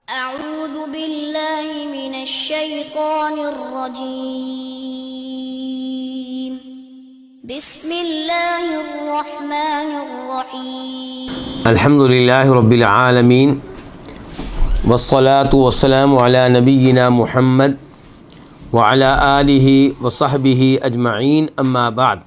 أعوذ بالله من الشيطان الرجيم بسم الله الرحمن الرحيم الحمد للہ رب العالمین والصلاة والسلام علی نبینا محمد وعلی آلہ وصحبہ اجمعین اما بعد۔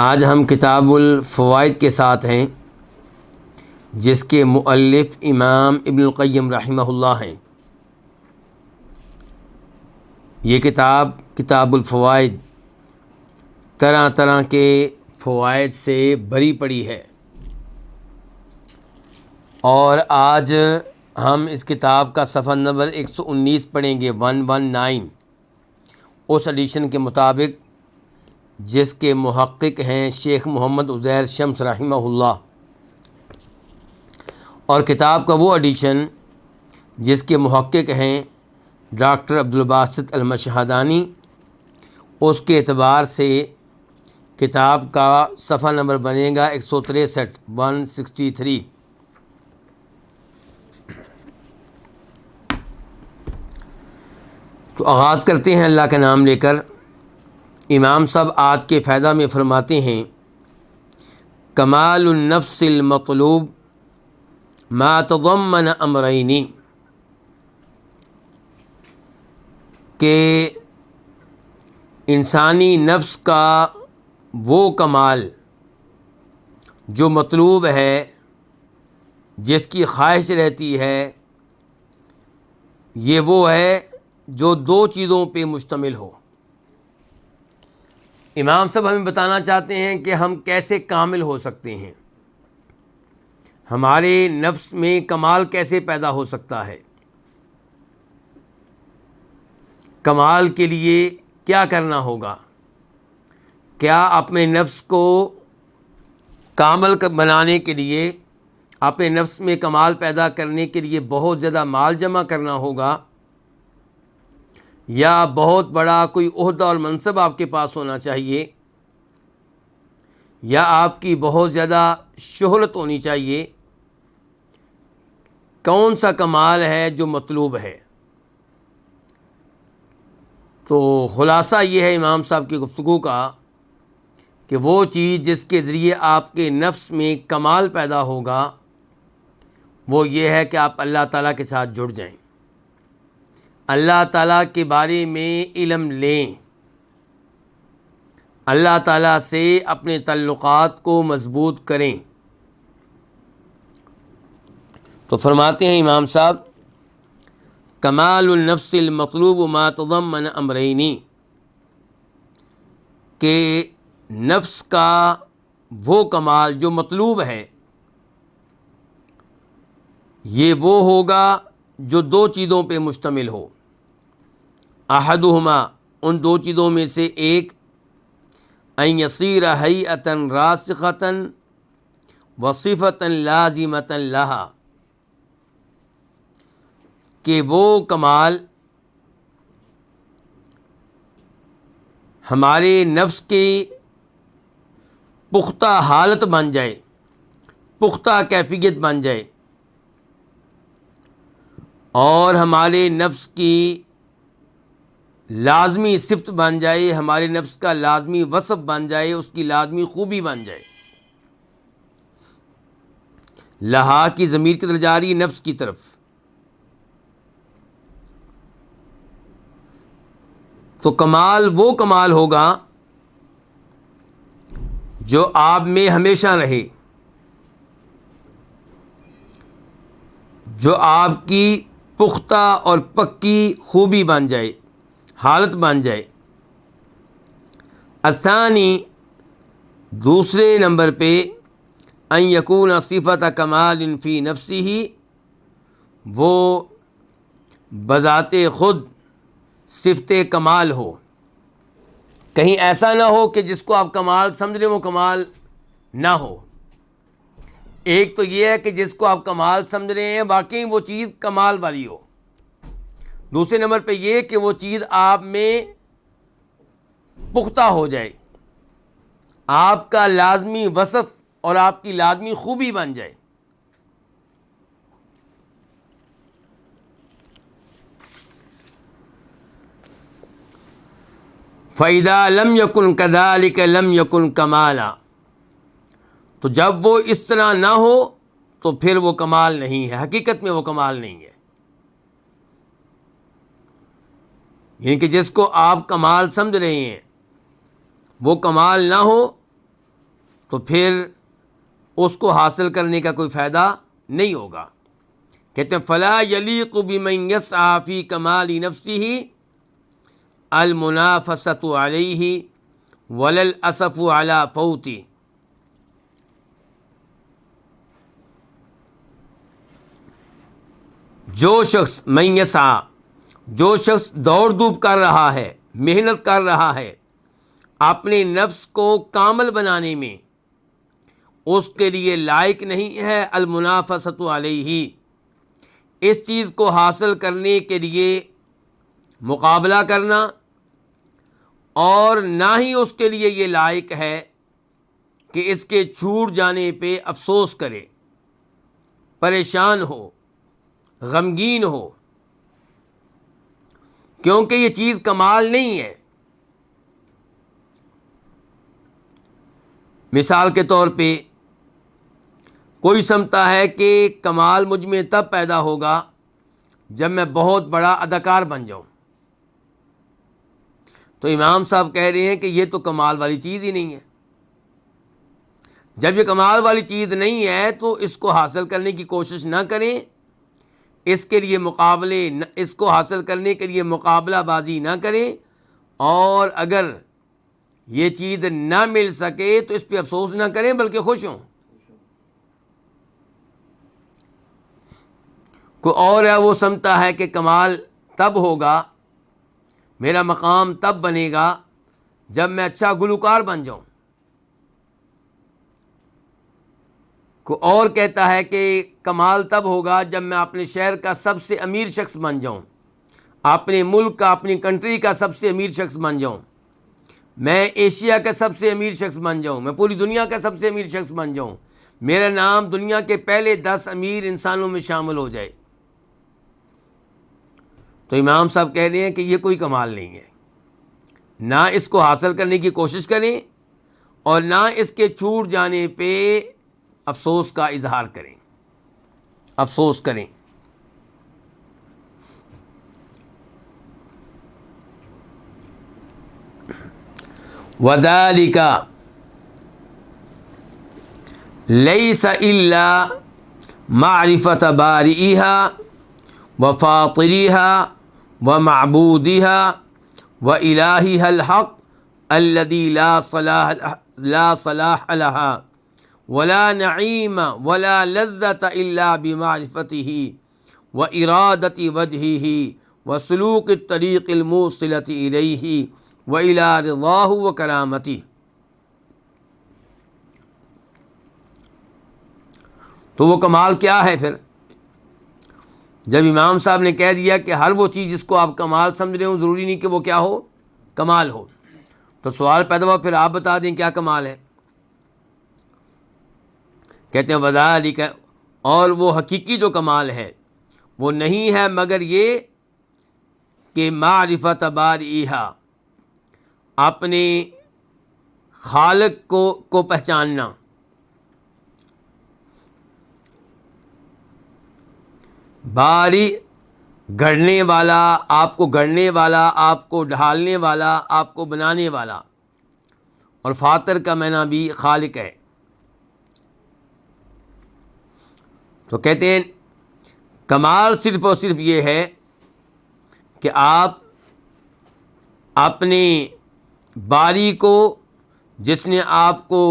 آج ہم کتاب الفوائد کے ساتھ ہیں، جس کے مؤلف امام ابن القیم رحمہ اللہ ہیں۔ یہ کتاب الفوائد طرح طرح کے فوائد سے بھری پڑی ہے، اور آج ہم اس کتاب کا صفحہ نمبر 119 پڑھیں گے، 119، اس ایڈیشن کے مطابق جس کے محقق ہیں شیخ محمد عزیر شمس رحمہ اللہ، اور کتاب کا وہ ایڈیشن جس کے محقق ہیں ڈاکٹر عبدالباسط المشہدانی، اس کے اعتبار سے کتاب کا صفحہ نمبر بنے گا 163، 163۔ تو آغاز کرتے ہیں اللہ کا نام لے کر۔ امام صاحب آج کے فائدہ میں فرماتے ہیں، کمال النفس المطلوب ما تضمن امرین، کہ انسانی نفس کا وہ کمال جو مطلوب ہے، جس کی خواہش رہتی ہے، یہ وہ ہے جو دو چیزوں پہ مشتمل ہو۔ امام صاحب ہمیں بتانا چاہتے ہیں کہ ہم کیسے کامل ہو سکتے ہیں، ہمارے نفس میں کمال کیسے پیدا ہو سکتا ہے، کمال کے لیے کیا کرنا ہوگا، کیا اپنے نفس کو کامل بنانے کے لیے، اپنے نفس میں کمال پیدا کرنے کے لیے بہت زیادہ مال جمع کرنا ہوگا، یا بہت بڑا کوئی عہدہ اور منصب آپ کے پاس ہونا چاہیے، یا آپ کی بہت زیادہ شہرت ہونی چاہیے، کون سا کمال ہے جو مطلوب ہے؟ تو خلاصہ یہ ہے امام صاحب کی گفتگو کا کہ وہ چیز جس کے ذریعے آپ کے نفس میں کمال پیدا ہوگا، وہ یہ ہے کہ آپ اللہ تعالیٰ کے ساتھ جڑ جائیں، اللہ تعالیٰ کے بارے میں علم لیں، اللہ تعالیٰ سے اپنے تعلقات کو مضبوط کریں۔ تو فرماتے ہیں امام صاحب، کمال النفس المطلوب ما تضمن امرین، کہ نفس کا وہ کمال جو مطلوب ہے، یہ وہ ہوگا جو دو چیزوں پہ مشتمل ہو۔ احدہما، ان دو چیزوں میں سے ایک، ان یصیر ہیئۃ راسخۃ وصفۃ لازمۃ لہا، کہ وہ کمال ہمارے نفس کی پختہ حالت بن جائے، پختہ کیفیت بن جائے، اور ہمارے نفس کی لازمی صفت بن جائے، ہمارے نفس کا لازمی وصف بن جائے، اس کی لازمی خوبی بن جائے۔ لہا کی ضمیر کی طرف جا رہی ہے، نفس کی طرف۔ تو کمال وہ کمال ہوگا جو آپ میں ہمیشہ رہے، جو آپ کی پختہ اور پکی خوبی بن جائے، حالت بن جائے۔ الثانی، دوسرے نمبر پہ، ان یکون صفۃ کمال فی نفسہ، وہ بذات خود صفت کمال ہو، کہیں ایسا نہ ہو کہ جس کو آپ کمال سمجھ رہے ہیں وہ کمال نہ ہو۔ ایک تو یہ ہے کہ جس کو آپ کمال سمجھ رہے ہیں واقعی وہ چیز کمال والی ہو، دوسرے نمبر پہ یہ کہ وہ چیز آپ میں پختہ ہو جائے، آپ کا لازمی وصف اور آپ کی لازمی خوبی بن جائے. فَإِذَا لَمْ يَكُنْ كَذَلِكَ لَمْ يَكُنْ كَمَالًا، تو جب وہ اس طرح نہ ہو تو پھر وہ کمال نہیں ہے، حقیقت میں وہ کمال نہیں ہے. یعنی کہ جس کو آپ کمال سمجھ رہے ہیں وہ کمال نہ ہو تو پھر اس کو حاصل کرنے کا کوئی فائدہ نہیں ہوگا. کہتے ہیں فَلَا يَلِيقُ بِمَنْ يَسْعَى فِي كَمَالِ نَفْسِهِ الْمُنَافَسَةُ عَلَيْهِ وَلَا الْأَسَفُ عَلَى فَوْتِهِ. جو شخص دوڑ دھوپ کر رہا ہے، محنت کر رہا ہے اپنے نفس کو کامل بنانے میں، اس کے لیے لائق نہیں ہے المنافسۃ علیہ، اس چیز کو حاصل کرنے کے لیے مقابلہ کرنا، اور نہ ہی اس کے لیے یہ لائق ہے کہ اس کے چھوٹ جانے پہ افسوس کرے، پریشان ہو، غمگین ہو، کیونکہ یہ چیز کمال نہیں ہے. مثال کے طور پہ کوئی سمجھتا ہے کہ کمال مجھ میں تب پیدا ہوگا جب میں بہت بڑا اداکار بن جاؤں. تو امام صاحب کہہ رہے ہیں کہ یہ تو کمال والی چیز ہی نہیں ہے. جب یہ کمال والی چیز نہیں ہے تو اس کو حاصل کرنے کی کوشش نہ کریں، اس کے لیے اس کو حاصل کرنے کے لیے مقابلہ بازی نہ کریں، اور اگر یہ چیز نہ مل سکے تو اس پہ افسوس نہ کریں بلکہ خوش ہوں. کوئی اور ہے وہ سمجھتا ہے کہ کمال تب ہوگا، میرا مقام تب بنے گا جب میں اچھا گلوکار بن جاؤں. کوئی اور کہتا ہے کہ کمال تب ہوگا جب میں اپنے شہر کا سب سے امیر شخص بن جاؤں، اپنے ملک کا، اپنی کنٹری کا سب سے امیر شخص بن جاؤں، میں ایشیا کا سب سے امیر شخص بن جاؤں، میں پوری دنیا کا سب سے امیر شخص بن جاؤں، میرا نام دنیا کے پہلے 10 امیر انسانوں میں شامل ہو جائے. تو امام صاحب کہہ رہے ہیں کہ یہ کوئی کمال نہیں ہے. نہ اس کو حاصل کرنے کی کوشش کریں اور نہ اس کے چھوٹ جانے پہ افسوس کا اظہار کریں، افسوس کریں. وَذَلِكَ لَيْسَ إِلَّا مَعْرِفَةَ بَارِئِهَا وَفَاطِرِهَا وَمَعْبُودِهَا وَإِلَٰهِهَا الْحَقِّ الَّذِي لَا صَلَاحَ لَهَا وَلَا نَعِيمَ وَلَا لَذَّةَ إِلَّا بِمَعْرِفَتِهِ وَإِرَادَةِ وَجْهِهِ وَسُلُوكِ الطَّرِيقِ الْمُوصِلَةِ إِلَيْهِ وَإِلَىٰ رِضَاهُ وَكَرَامَتِهِ. تو وہ کمال کیا ہے پھر؟ جب امام صاحب نے کہہ دیا کہ ہر وہ چیز جس کو آپ کمال سمجھ رہے ہو ضروری نہیں کہ وہ کیا ہو، کمال ہو، تو سوال پیدا ہوا پھر آپ بتا دیں کیا کمال ہے. کہتے ہیں وذالک، اور وہ حقیقی جو کمال ہے وہ نہیں ہے مگر یہ کہ معرفت بارئہا، اپنے خالق کو پہچاننا. باری گھڑنے والا، آپ کو گھڑنے والا، آپ کو ڈھالنے والا، آپ کو بنانے والا، اور فاطر کا معنی بھی خالق ہے. تو کہتے ہیں کمال صرف اور صرف یہ ہے کہ آپ اپنے باری کو، جس نے آپ کو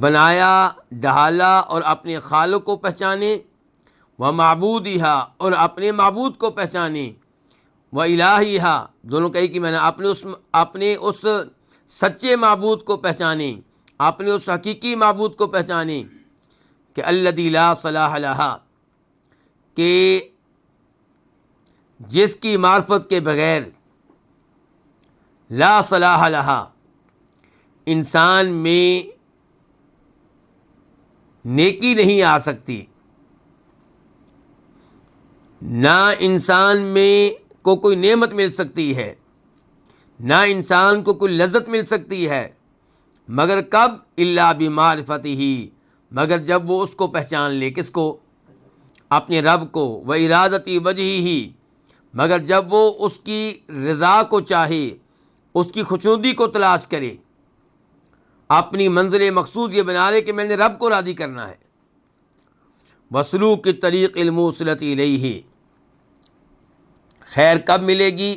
بنایا، ڈھالا، اور اپنے خالق کو پہچانیں، وَمَعْبُودِهَا، اور اپنے معبود کو پہچانیں، وَإِلَٰهِهَا، دونوں کہی کہ میں نے اپنے اس سچے معبود کو پہچانیں، اپنے اس حقیقی معبود کو پہچانیں کہ الَّذِي لَا صَلَاحَ لَهَا، کہ جس کی معرفت کے بغیر لا صلاح لہا، انسان میں نیکی نہیں آ سکتی، نہ انسان میں کو کوئی نعمت مل سکتی ہے، نہ انسان کو کوئی لذت مل سکتی ہے، مگر کب؟ الا بمعرفتہ، مگر جب وہ اس کو پہچان لے، کس کو؟ اپنے رب کو، و ارادتی وجہہ، مگر جب وہ اس کی رضا کو چاہے، اس کی خوشنودی کو تلاش کرے، اپنی منزل مقصود یہ بنا لے کہ میں نے رب کو راضی کرنا ہے۔ وسلوک الطریق الموصلۃ الیہ، خیر کب ملے گی،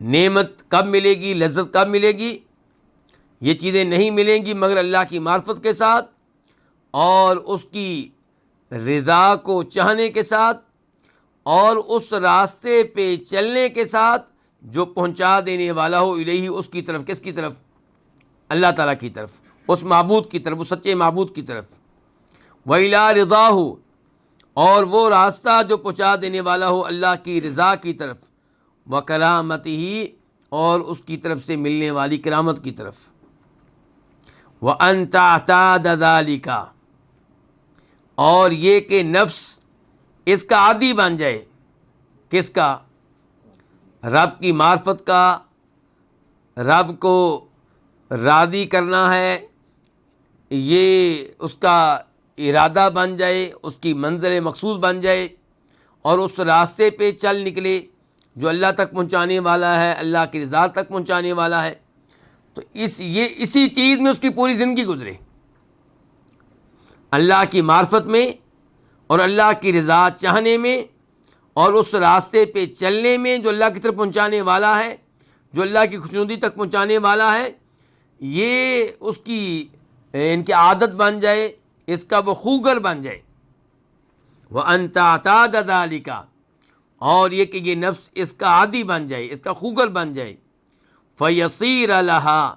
نعمت کب ملے گی، لذت کب ملے گی؟ یہ چیزیں نہیں ملیں گی مگر اللہ کی معرفت کے ساتھ اور اس کی رضا کو چاہنے کے ساتھ اور اس راستے پہ چلنے کے ساتھ جو پہنچا دینے والا ہو الیہ، اس کی طرف، کس کی طرف؟ اللہ تعالیٰ کی طرف، اس معبود کی طرف، اس سچے معبود کی طرف۔ وَإِلَىٰ رِضَاهُ، اور وہ راستہ جو پہنچا دینے والا ہو اللہ کی رضا کی طرف، وَكَرَامَتِهِ، اور اس کی طرف سے ملنے والی کرامت کی طرف۔ وَأَن تَعْتَادَ ذَلِكَ، اور یہ کہ نفس اس کا عادی بن جائے، کس کا؟ رب کی معرفت کا، رب کو راضی کرنا ہے، یہ اس کا ارادہ بن جائے، اس کی منزل مقصود بن جائے اور اس راستے پہ چل نکلے جو اللہ تک پہنچانے والا ہے، اللہ کی رضا تک پہنچانے والا ہے، تو اسی چیز میں اس کی پوری زندگی گزرے، اللہ کی معرفت میں اور اللہ کی رضا چاہنے میں اور اس راستے پہ چلنے میں جو اللہ کی طرف پہنچانے والا ہے، جو اللہ کی خوشنودی تک پہنچانے والا ہے، یہ اس کی ان کی عادت بن جائے، اس کا وہ خوگر بن جائے۔ وَأَن تَعْتَادَ ذَلِكَ، اور یہ کہ یہ نفس اس کا عادی بن جائے، اس کا خوگر بن جائے۔ فَيَصِيرَ لَهَا،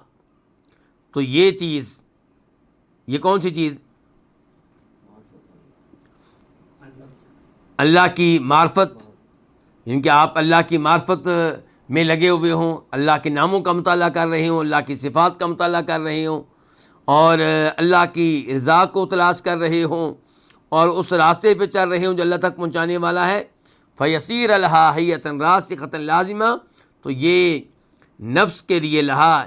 تو یہ چیز، یہ کون سی چیز؟ اللہ کی معرفت، یعنی کہ آپ اللہ کی معرفت میں لگے ہوئے ہوں، اللہ کے ناموں کا مطالعہ کر رہے ہوں، اللہ کی صفات کا مطالعہ کر رہے ہوں اور اللہ کی رضا کو تلاش کر رہے ہوں اور اس راستے پہ چل رہے ہوں جو اللہ تک پہنچانے والا ہے۔ فَيَصِيرَ لَهَا حَيَّةً رَاسِخَةً لازمہ، تو یہ نفس کے لیے،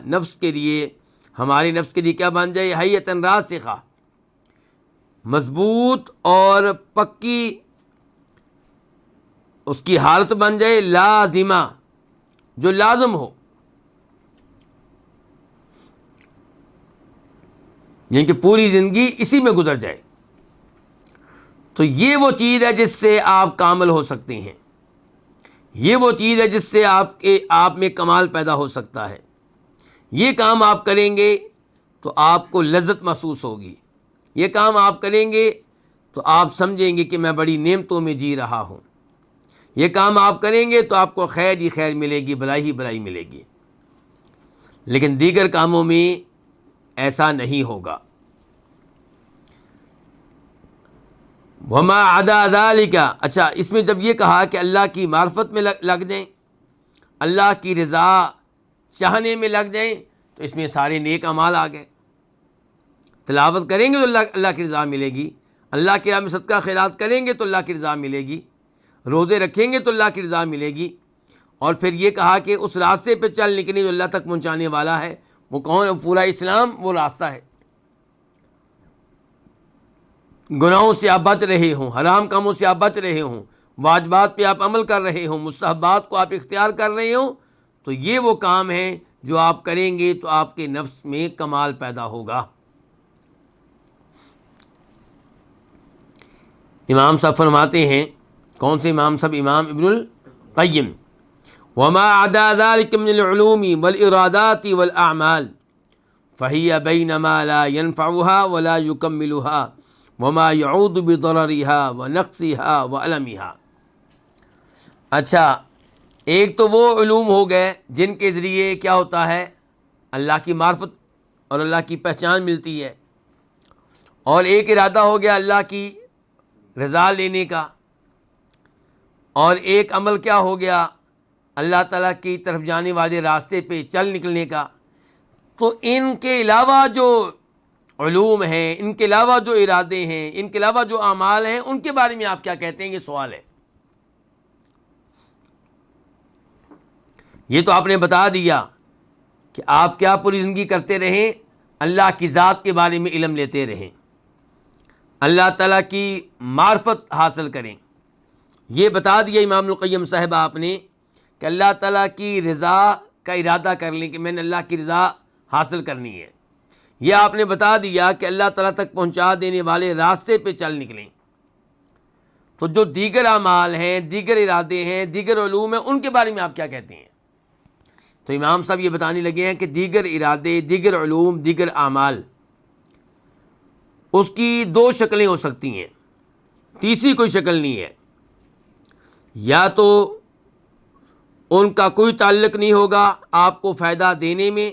نفس کے لیے، ہمارے نفس کے لیے کیا بن جائے؟ حَيَّةً راسخہ، مضبوط اور پکی اس کی حالت بن جائے، لازمہ، جو لازم ہو، یعنی کہ پوری زندگی اسی میں گزر جائے۔ تو یہ وہ چیز ہے جس سے آپ کامل ہو سکتے ہیں، یہ وہ چیز ہے جس سے آپ میں کمال پیدا ہو سکتا ہے۔ یہ کام آپ کریں گے تو آپ کو لذت محسوس ہوگی، یہ کام آپ کریں گے تو آپ سمجھیں گے کہ میں بڑی نعمتوں میں جی رہا ہوں، یہ کام آپ کریں گے تو آپ کو خیر ہی خیر ملے گی، بھلائی ہی بھلائی ملے گی۔ لیکن دیگر کاموں میں ایسا نہیں ہوگا۔ وما عدا ذلك، اچھا اس میں جب یہ کہا کہ اللہ کی معرفت میں لگ جائیں، اللہ کی رضا چاہنے میں لگ جائیں، تو اس میں سارے نیک اعمال آ گئے۔ تلاوت کریں گے تو اللہ کی رضا ملے گی، اللہ کی راہ میں صدقہ خیرات کریں گے تو اللہ کی رضا ملے گی، روزے رکھیں گے تو اللہ کی رضا ملے گی، اور پھر یہ کہا کہ اس راستے پہ چل نکلیں جو اللہ تک پہنچانے والا ہے۔ وہ کون ہے؟ پورا اسلام وہ راستہ ہے۔ گناہوں سے آپ بچ رہے ہوں، حرام کاموں سے آپ بچ رہے ہوں، واجبات پہ آپ عمل کر رہے ہوں، مستحبات کو آپ اختیار کر رہے ہوں، تو یہ وہ کام ہیں جو آپ کریں گے تو آپ کے نفس میں کمال پیدا ہوگا۔ امام صاحب فرماتے ہیں، کون سے امام صاحب؟ امام ابن القیم، وما عدا ذلك من العلوم والارادات والاعمال فهي بين ما لا ينفعها ولا يكملها وما يعود بضررها ونقصها وألمها۔ اچھا، ایک تو وہ علوم ہو گئے جن کے ذریعے کیا ہوتا ہے؟ اللہ کی معرفت اور اللہ کی پہچان ملتی ہے، اور ایک ارادہ ہو گیا اللہ کی رضا لینے کا، اور ایک عمل کیا ہو گیا؟ اللہ تعالیٰ کی طرف جانے والے راستے پہ چل نکلنے کا۔ تو ان کے علاوہ جو علوم ہیں، ان کے علاوہ جو ارادے ہیں، ان کے علاوہ جو اعمال ہیں، ان کے بارے میں آپ کیا کہتے ہیں؟ یہ سوال ہے۔ یہ تو آپ نے بتا دیا کہ آپ کیا پوری زندگی کرتے رہیں، اللہ کی ذات کے بارے میں علم لیتے رہیں، اللہ تعالیٰ کی معرفت حاصل کریں۔ یہ بتا دیا امام القیم صاحب آپ نے کہ اللہ تعالیٰ کی رضا کا ارادہ کر لیں کہ میں نے اللہ کی رضا حاصل کرنی ہے۔ یہ آپ نے بتا دیا کہ اللہ تعالیٰ تک پہنچا دینے والے راستے پہ چل نکلیں۔ تو جو دیگر اعمال ہیں، دیگر ارادے ہیں، دیگر علوم ہیں، ان کے بارے میں آپ کیا کہتے ہیں؟ تو امام صاحب یہ بتانے لگے ہیں کہ دیگر ارادے، دیگر علوم، دیگر اعمال، اس کی دو شکلیں ہو سکتی ہیں، تیسری کوئی شکل نہیں ہے۔ یا تو ان کا کوئی تعلق نہیں ہوگا آپ کو فائدہ دینے میں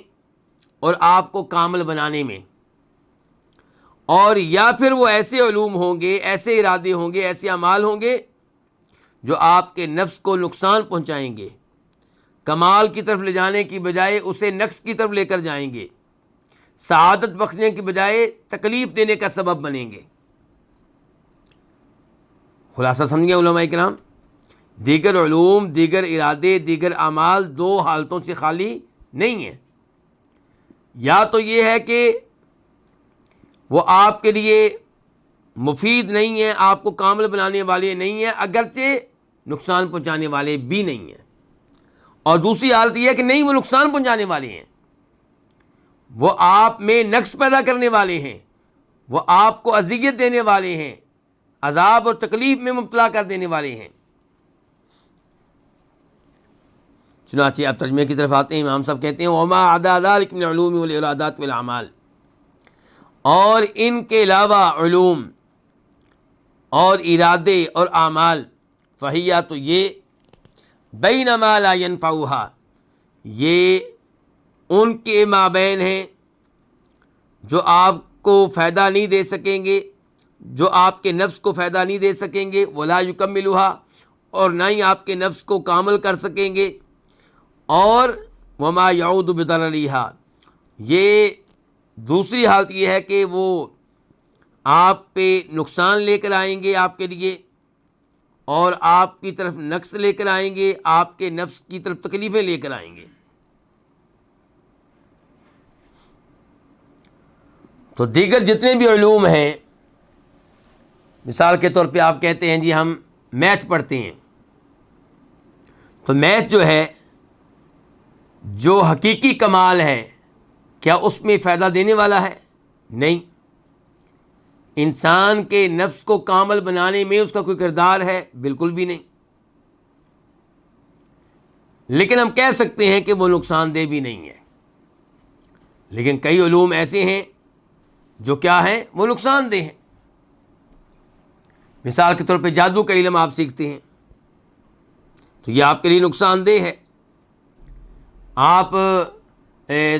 اور آپ کو کامل بنانے میں، اور یا پھر وہ ایسے علوم ہوں گے، ایسے ارادے ہوں گے، ایسے اعمال ہوں گے جو آپ کے نفس کو نقصان پہنچائیں گے، کمال کی طرف لے جانے کی بجائے اسے نقص کی طرف لے کر جائیں گے، سعادت بخشنے کی بجائے تکلیف دینے کا سبب بنیں گے۔ خلاصہ سمجھے علماء کرام؟ دیگر علوم، دیگر ارادے، دیگر اعمال دو حالتوں سے خالی نہیں ہیں۔ یا تو یہ ہے کہ وہ آپ کے لیے مفید نہیں ہیں، آپ کو کامل بنانے والے نہیں ہیں، اگرچہ نقصان پہنچانے والے بھی نہیں ہیں، اور دوسری حالت یہ ہے کہ نہیں، وہ نقصان پہنچانے والے ہیں، وہ آپ میں نقص پیدا کرنے والے ہیں، وہ آپ کو اذیت دینے والے ہیں، عذاب اور تکلیف میں مبتلا کر دینے والے ہیں۔ چنانچہ آپ ترجمے کی طرف آتے ہیں۔ امام صاحب کہتے ہیں وما عدا ذلک من العلوم والارادات والاعمال، اور ان کے علاوہ علوم اور ارادے اور اعمال، فہیا تو یہ بینما لا ینفعها، یہ ان کے مابین ہیں جو آپ کو فائدہ نہیں دے سکیں گے، جو آپ کے نفس کو فائدہ نہیں دے سکیں گے، ولا یکملها، اور نہ ہی آپ کے نفس کو کامل کر سکیں گے، اور وما یعود بضررها، یہ دوسری حالت یہ ہے کہ وہ آپ پہ نقصان لے کر آئیں گے آپ کے لیے، اور آپ کی طرف نقص لے کر آئیں گے، آپ کے نفس کی طرف تکلیفیں لے کر آئیں گے۔ تو دیگر جتنے بھی علوم ہیں، مثال کے طور پہ آپ کہتے ہیں جی ہم میتھ پڑھتے ہیں، تو میتھ جو ہے، جو حقیقی کمال ہے، کیا اس میں فائدہ دینے والا ہے؟ نہیں۔ انسان کے نفس کو کامل بنانے میں اس کا کوئی کردار ہے؟ بالکل بھی نہیں۔ لیکن ہم کہہ سکتے ہیں کہ وہ نقصان دہ بھی نہیں ہے۔ لیکن کئی علوم ایسے ہیں جو کیا ہیں؟ وہ نقصان دہ ہیں۔ مثال کے طور پہ جادو کا علم آپ سیکھتے ہیں تو یہ آپ کے لیے نقصان دہ ہے۔ آپ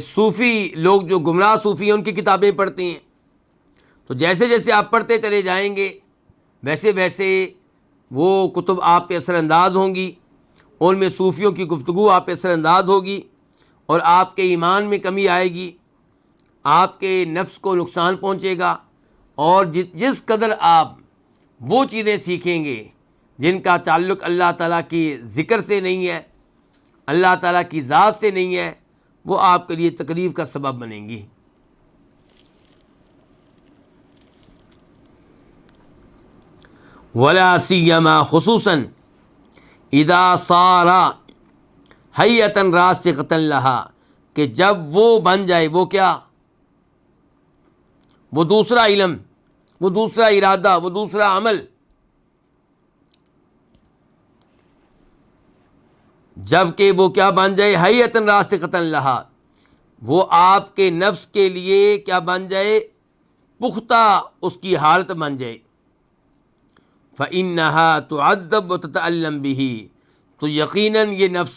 صوفی لوگ جو گمراہ صوفی ہیں ان کی کتابیں پڑھتے ہیں، تو جیسے جیسے آپ پڑھتے چلے جائیں گے ویسے ویسے وہ کتب آپ پہ اثر انداز ہوں گی، ان میں صوفیوں کی گفتگو آپ پہ اثر انداز ہوگی، اور آپ کے ایمان میں کمی آئے گی، آپ کے نفس کو نقصان پہنچے گا، اور جس قدر آپ وہ چیزیں سیکھیں گے جن کا تعلق اللہ تعالیٰ کی ذکر سے نہیں ہے، اللہ تعالیٰ کی ذات سے نہیں ہے، وہ آپ کے لیے تکلیف کا سبب بنیں گی۔ ولا سیما خصوصاً اذا صار حیۃ راسخۃ لہا، کہ جب وہ بن جائے، وہ کیا؟ وہ دوسرا علم، وہ دوسرا ارادہ، وہ دوسرا عمل، جب کہ وہ کیا بن جائے؟ حیۃ راسخۃ لہا، وہ آپ کے نفس کے لیے کیا بن جائے؟ پختہ اس کی حالت بن جائے۔ فإنها تعذب وتتألم به، تو یقیناً یہ نفس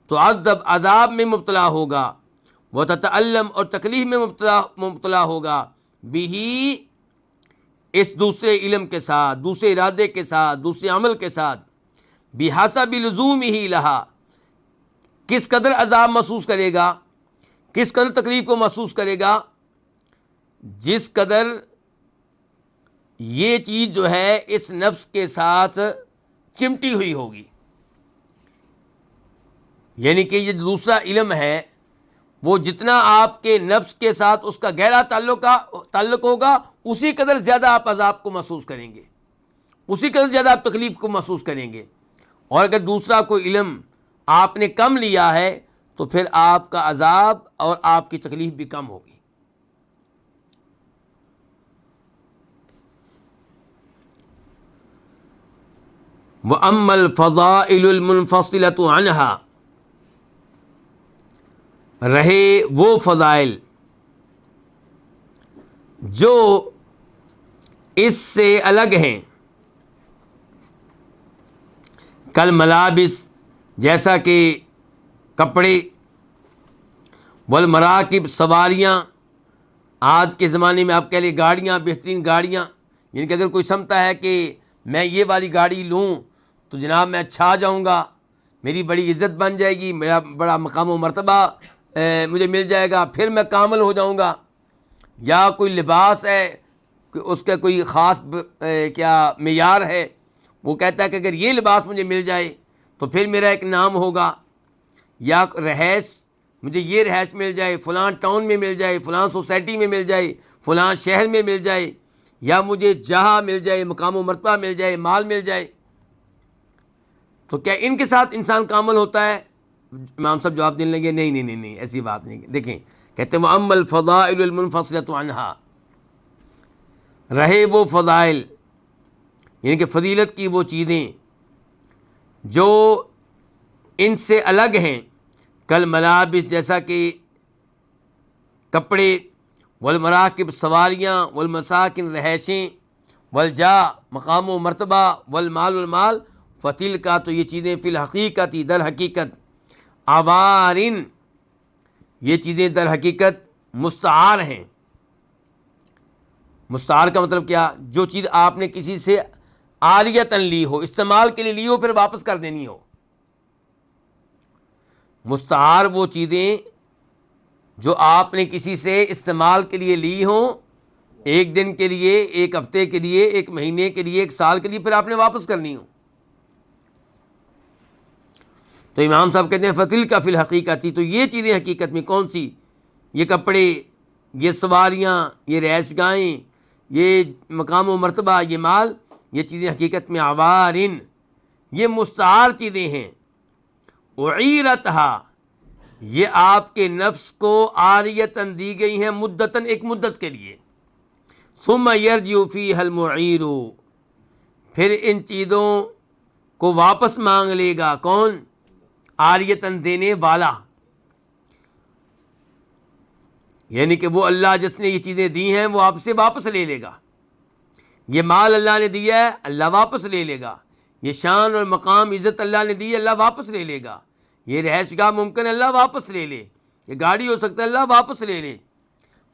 تعذب، عذاب میں مبتلا ہوگا، وتتألم، اور تکلیف میں مبتلا ہوگا، به، اس دوسرے علم کے ساتھ، دوسرے ارادے کے ساتھ، دوسرے عمل کے ساتھ، بحسب لزومه لها، کس قدر عذاب محسوس کرے گا، کس قدر تکلیف کو محسوس کرے گا؟ جس قدر یہ چیز جو ہے اس نفس کے ساتھ چمٹی ہوئی ہوگی. یعنی کہ یہ دوسرا علم ہے وہ جتنا آپ کے نفس کے ساتھ اس کا گہرا تعلق ہوگا اسی قدر زیادہ آپ عذاب کو محسوس کریں گے, اسی قدر زیادہ آپ تکلیف کو محسوس کریں گے. اور اگر دوسرا کوئی علم آپ نے کم لیا ہے تو پھر آپ کا عذاب اور آپ کی تکلیف بھی کم ہوگی. وَأَمَّا الْفَضَائِلُ الْمُنْفَصِلَةُ عَنْهَا, رہے وہ فضائل جو اس سے الگ ہیں, کل ملابس جیسا کہ کپڑے, والمراکب سواریاں, آج کے زمانے میں آپ کہہ لیں گاڑیاں, بہترین گاڑیاں, یعنی کہ اگر کوئی سمجھتا ہے کہ میں یہ والی گاڑی لوں تو جناب میں چھا جاؤں گا, میری بڑی عزت بن جائے گی, میرا بڑا مقام و مرتبہ مجھے مل جائے گا, پھر میں کامل ہو جاؤں گا. یا کوئی لباس ہے کہ اس کا کوئی خاص کیا معیار ہے, وہ کہتا ہے کہ اگر یہ لباس مجھے مل جائے تو پھر میرا ایک نام ہوگا. یا رہائش, مجھے یہ رہائش مل جائے, فلاں ٹاؤن میں مل جائے, فلاں سوسائٹی میں مل جائے, فلاں شہر میں مل جائے, یا مجھے جہاں مل جائے, مقام و مرتبہ مل جائے, مال مل جائے. تو کیا ان کے ساتھ انسان کامل ہوتا ہے؟ امام صاحب جواب دینے لگے نہیں, ایسی بات نہیں. دیکھیں کہتے ہیں وَأَمَّا الْفَضَائِلُ الْمُنْفَصِلَةُ عَنْهَا, رہے وہ فضائل یعنی کہ فضیلت کی وہ چیزیں جو ان سے الگ ہیں, کل ملابس جیسا کہ کپڑے, والمراکب سواریاں, والمساکن رہائشیں, والجاہ مقام و مرتبہ, والمال فتل کا, تو یہ چیزیں فی الحقیقت در حقیقت, عوارن یہ چیزیں در حقیقت مستعار ہیں. مستعار کا مطلب کیا؟ جو چیز آپ نے کسی سے عاریتاً لی ہو, استعمال کے لیے لی ہو, پھر واپس کر دینی ہو. مستعار وہ چیزیں جو آپ نے کسی سے استعمال کے لیے لی ہوں, ایک دن کے لیے, ایک ہفتے کے لیے, ایک مہینے کے لیے, ایک سال کے لیے, پھر آپ نے واپس کرنی ہو. تو امام صاحب کہتے ہیں فتل کا فی الحقیقتی, تو یہ چیزیں حقیقت میں کون سی؟ یہ کپڑے, یہ سواریاں, یہ رہائش گاہیں, یہ مقام و مرتبہ, یہ مال, یہ چیزیں حقیقت میں عوارن, یہ مستعار چیزیں ہیں. اعیرتھا, یہ آپ کے نفس کو عاریتاً دی گئی ہیں مدتاً, ایک مدت کے لیے. ثم یرجع فیہا المعیر, پھر ان چیزوں کو واپس مانگ لے گا کون؟ عاریتاً دینے والا, یعنی کہ وہ اللہ جس نے یہ چیزیں دی ہیں وہ آپ سے واپس لے لے گا. یہ مال اللہ نے دیا ہے, اللہ واپس لے لے گا. یہ شان اور مقام عزت اللہ نے دی ہے, اللہ واپس لے لے گا. یہ رہائش گاہ ممکن ہے اللہ واپس لے لے, یہ گاڑی ہو سکتا ہے اللہ واپس لے لے.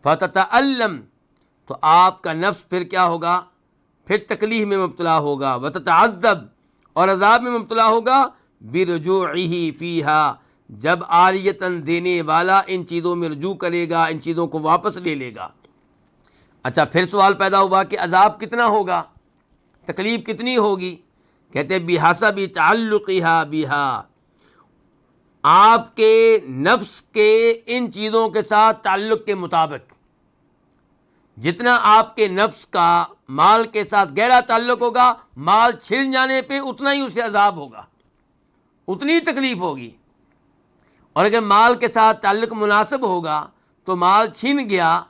فتتعلم, تو آپ کا نفس پھر کیا ہوگا؟ پھر تکلیف میں مبتلا ہوگا. وتتعذب, اور عذاب میں مبتلا ہوگا. برجوعہ فیہا, جب عاریتاً دینے والا ان چیزوں میں رجوع کرے گا, ان چیزوں کو واپس لے لے گا. اچھا پھر سوال پیدا ہوا کہ عذاب کتنا ہوگا, تکلیف کتنی ہوگی؟ کہتے ہیں بحسب تعلقہا بہا, آپ کے نفس کے ان چیزوں کے ساتھ تعلق کے مطابق. جتنا آپ کے نفس کا مال کے ساتھ گہرا تعلق ہوگا, مال چھن جانے پہ اتنا ہی اسے عذاب ہوگا, اتنی تکلیف ہوگی. اور اگر مال کے ساتھ تعلق مناسب ہوگا تو مال چھن گیا,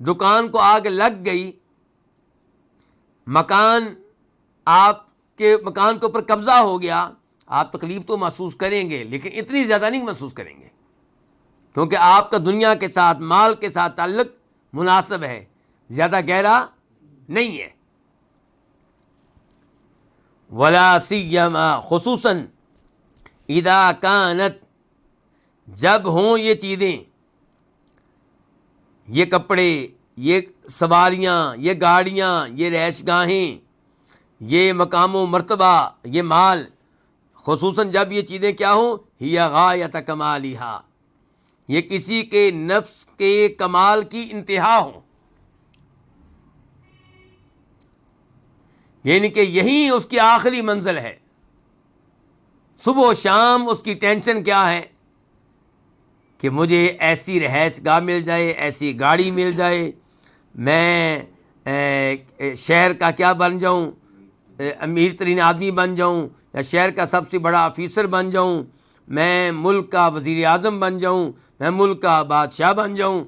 دکان کو آگ لگ گئی, مکان آپ کے مکان کے اوپر قبضہ ہو گیا, آپ تکلیف تو محسوس کریں گے لیکن اتنی زیادہ نہیں محسوس کریں گے, کیونکہ آپ کا دنیا کے ساتھ مال کے ساتھ تعلق مناسب ہے, زیادہ گہرا نہیں ہے. ولا سیما, خصوصاً اذا کانت, جب ہوں یہ چیزیں, یہ کپڑے, یہ سواریاں, یہ گاڑیاں, یہ رہائش گاہیں, یہ مقام و مرتبہ, یہ مال, خصوصاً جب یہ چیزیں کیا ہوں, ہی غایت کمالہا, یہ کسی کے نفس کے کمال کی انتہا ہوں. یعنی کہ یہی اس کی آخری منزل ہے. صبح و شام اس کی ٹینشن کیا ہے کہ مجھے ایسی رہائش گاہ مل جائے, ایسی گاڑی مل جائے, میں شہر کا کیا بن جاؤں, امیر ترین آدمی بن جاؤں, یا شہر کا سب سے بڑا آفیسر بن جاؤں, میں ملک کا وزیر اعظم بن جاؤں, میں ملک کا بادشاہ بن جاؤں.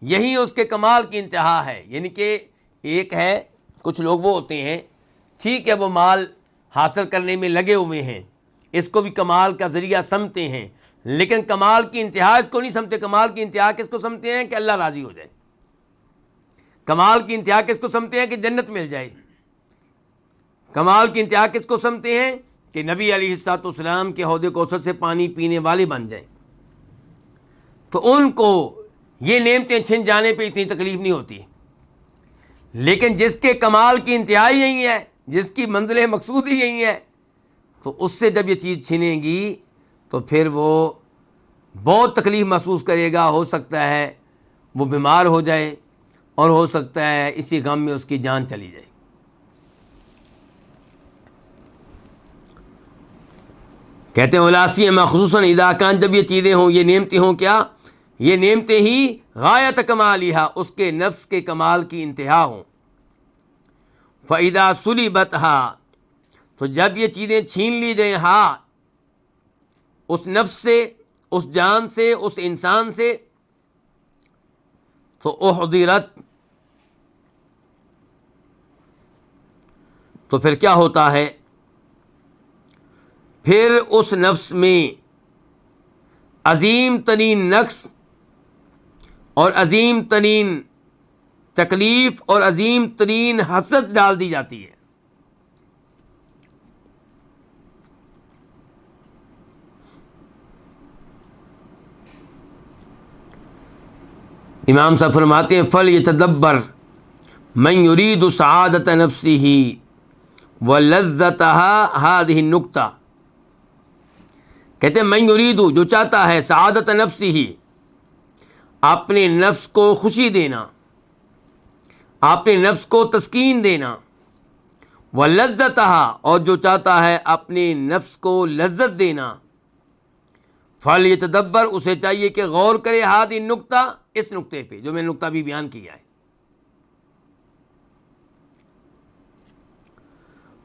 یہی اس کے کمال کی انتہا ہے. یعنی کہ ایک ہے, کچھ لوگ وہ ہوتے ہیں, ٹھیک ہے وہ مال حاصل کرنے میں لگے ہوئے ہیں, اس کو بھی کمال کا ذریعہ سمجھتے ہیں, لیکن کمال کی انتہا اس کو نہیں سمجھتے. کمال کی انتہا کس کو سمجھتے ہیں کہ اللہ راضی ہو جائے. کمال کی انتہا کس کو سمجھتے ہیں کہ جنت مل جائے. کمال کی انتہا کس کو سمجھتے ہیں کہ نبی علیہ الصلوۃ والسلام کے حوض کوثر سے پانی پینے والے بن جائیں. تو ان کو یہ نعمتیں چھن جانے پہ اتنی تکلیف نہیں ہوتی. لیکن جس کے کمال کی انتہا یہی ہے, جس کی منزل مقصود ہی یہی ہے, تو اس سے جب یہ چیز چھنے گی تو پھر وہ بہت تکلیف محسوس کرے گا. ہو سکتا ہے وہ بیمار ہو جائے, اور ہو سکتا ہے اسی غم میں اس کی جان چلی جائے. کہتے ہیں ولاسی مخصوصاً اذا کان, جب یہ چیزیں ہوں, یہ نعمتیں ہوں, کیا یہ نعمتیں ہی غایت کمالہا, اس کے نفس کے کمال کی انتہا ہوں. فَإِذَا سُلِبَتْہا, تو جب یہ چیزیں چھین لی جائیں ہاں اس نفس سے, اس جان سے, اس انسان سے, تو احضرت, تو پھر کیا ہوتا ہے, پھر اس نفس میں عظیم ترین نقص اور عظیم ترین تکلیف اور عظیم ترین حسرت ڈال دی جاتی ہے. امام صاحب فرماتے ہیں فَلْيَتَدَبَّرْ مَنْ يُرِيدُ سَعَادَةَ نَفْسِهِ وَلَذَّتَهَا هَذِهِ النُّقْطَةِ. کہتے ہیں من یرید, جو چاہتا ہے سعادت نفسہ, اپنے نفس کو خوشی دینا, اپنے نفس کو تسکین دینا, ولذتہا, اور جو چاہتا ہے اپنے نفس کو لذت دینا, فلیتدبر, اسے چاہیے کہ غور کرے ہذہ النقطہ, اس نقطے پہ جو میں نے نقطہ بھی بیان کیا ہے.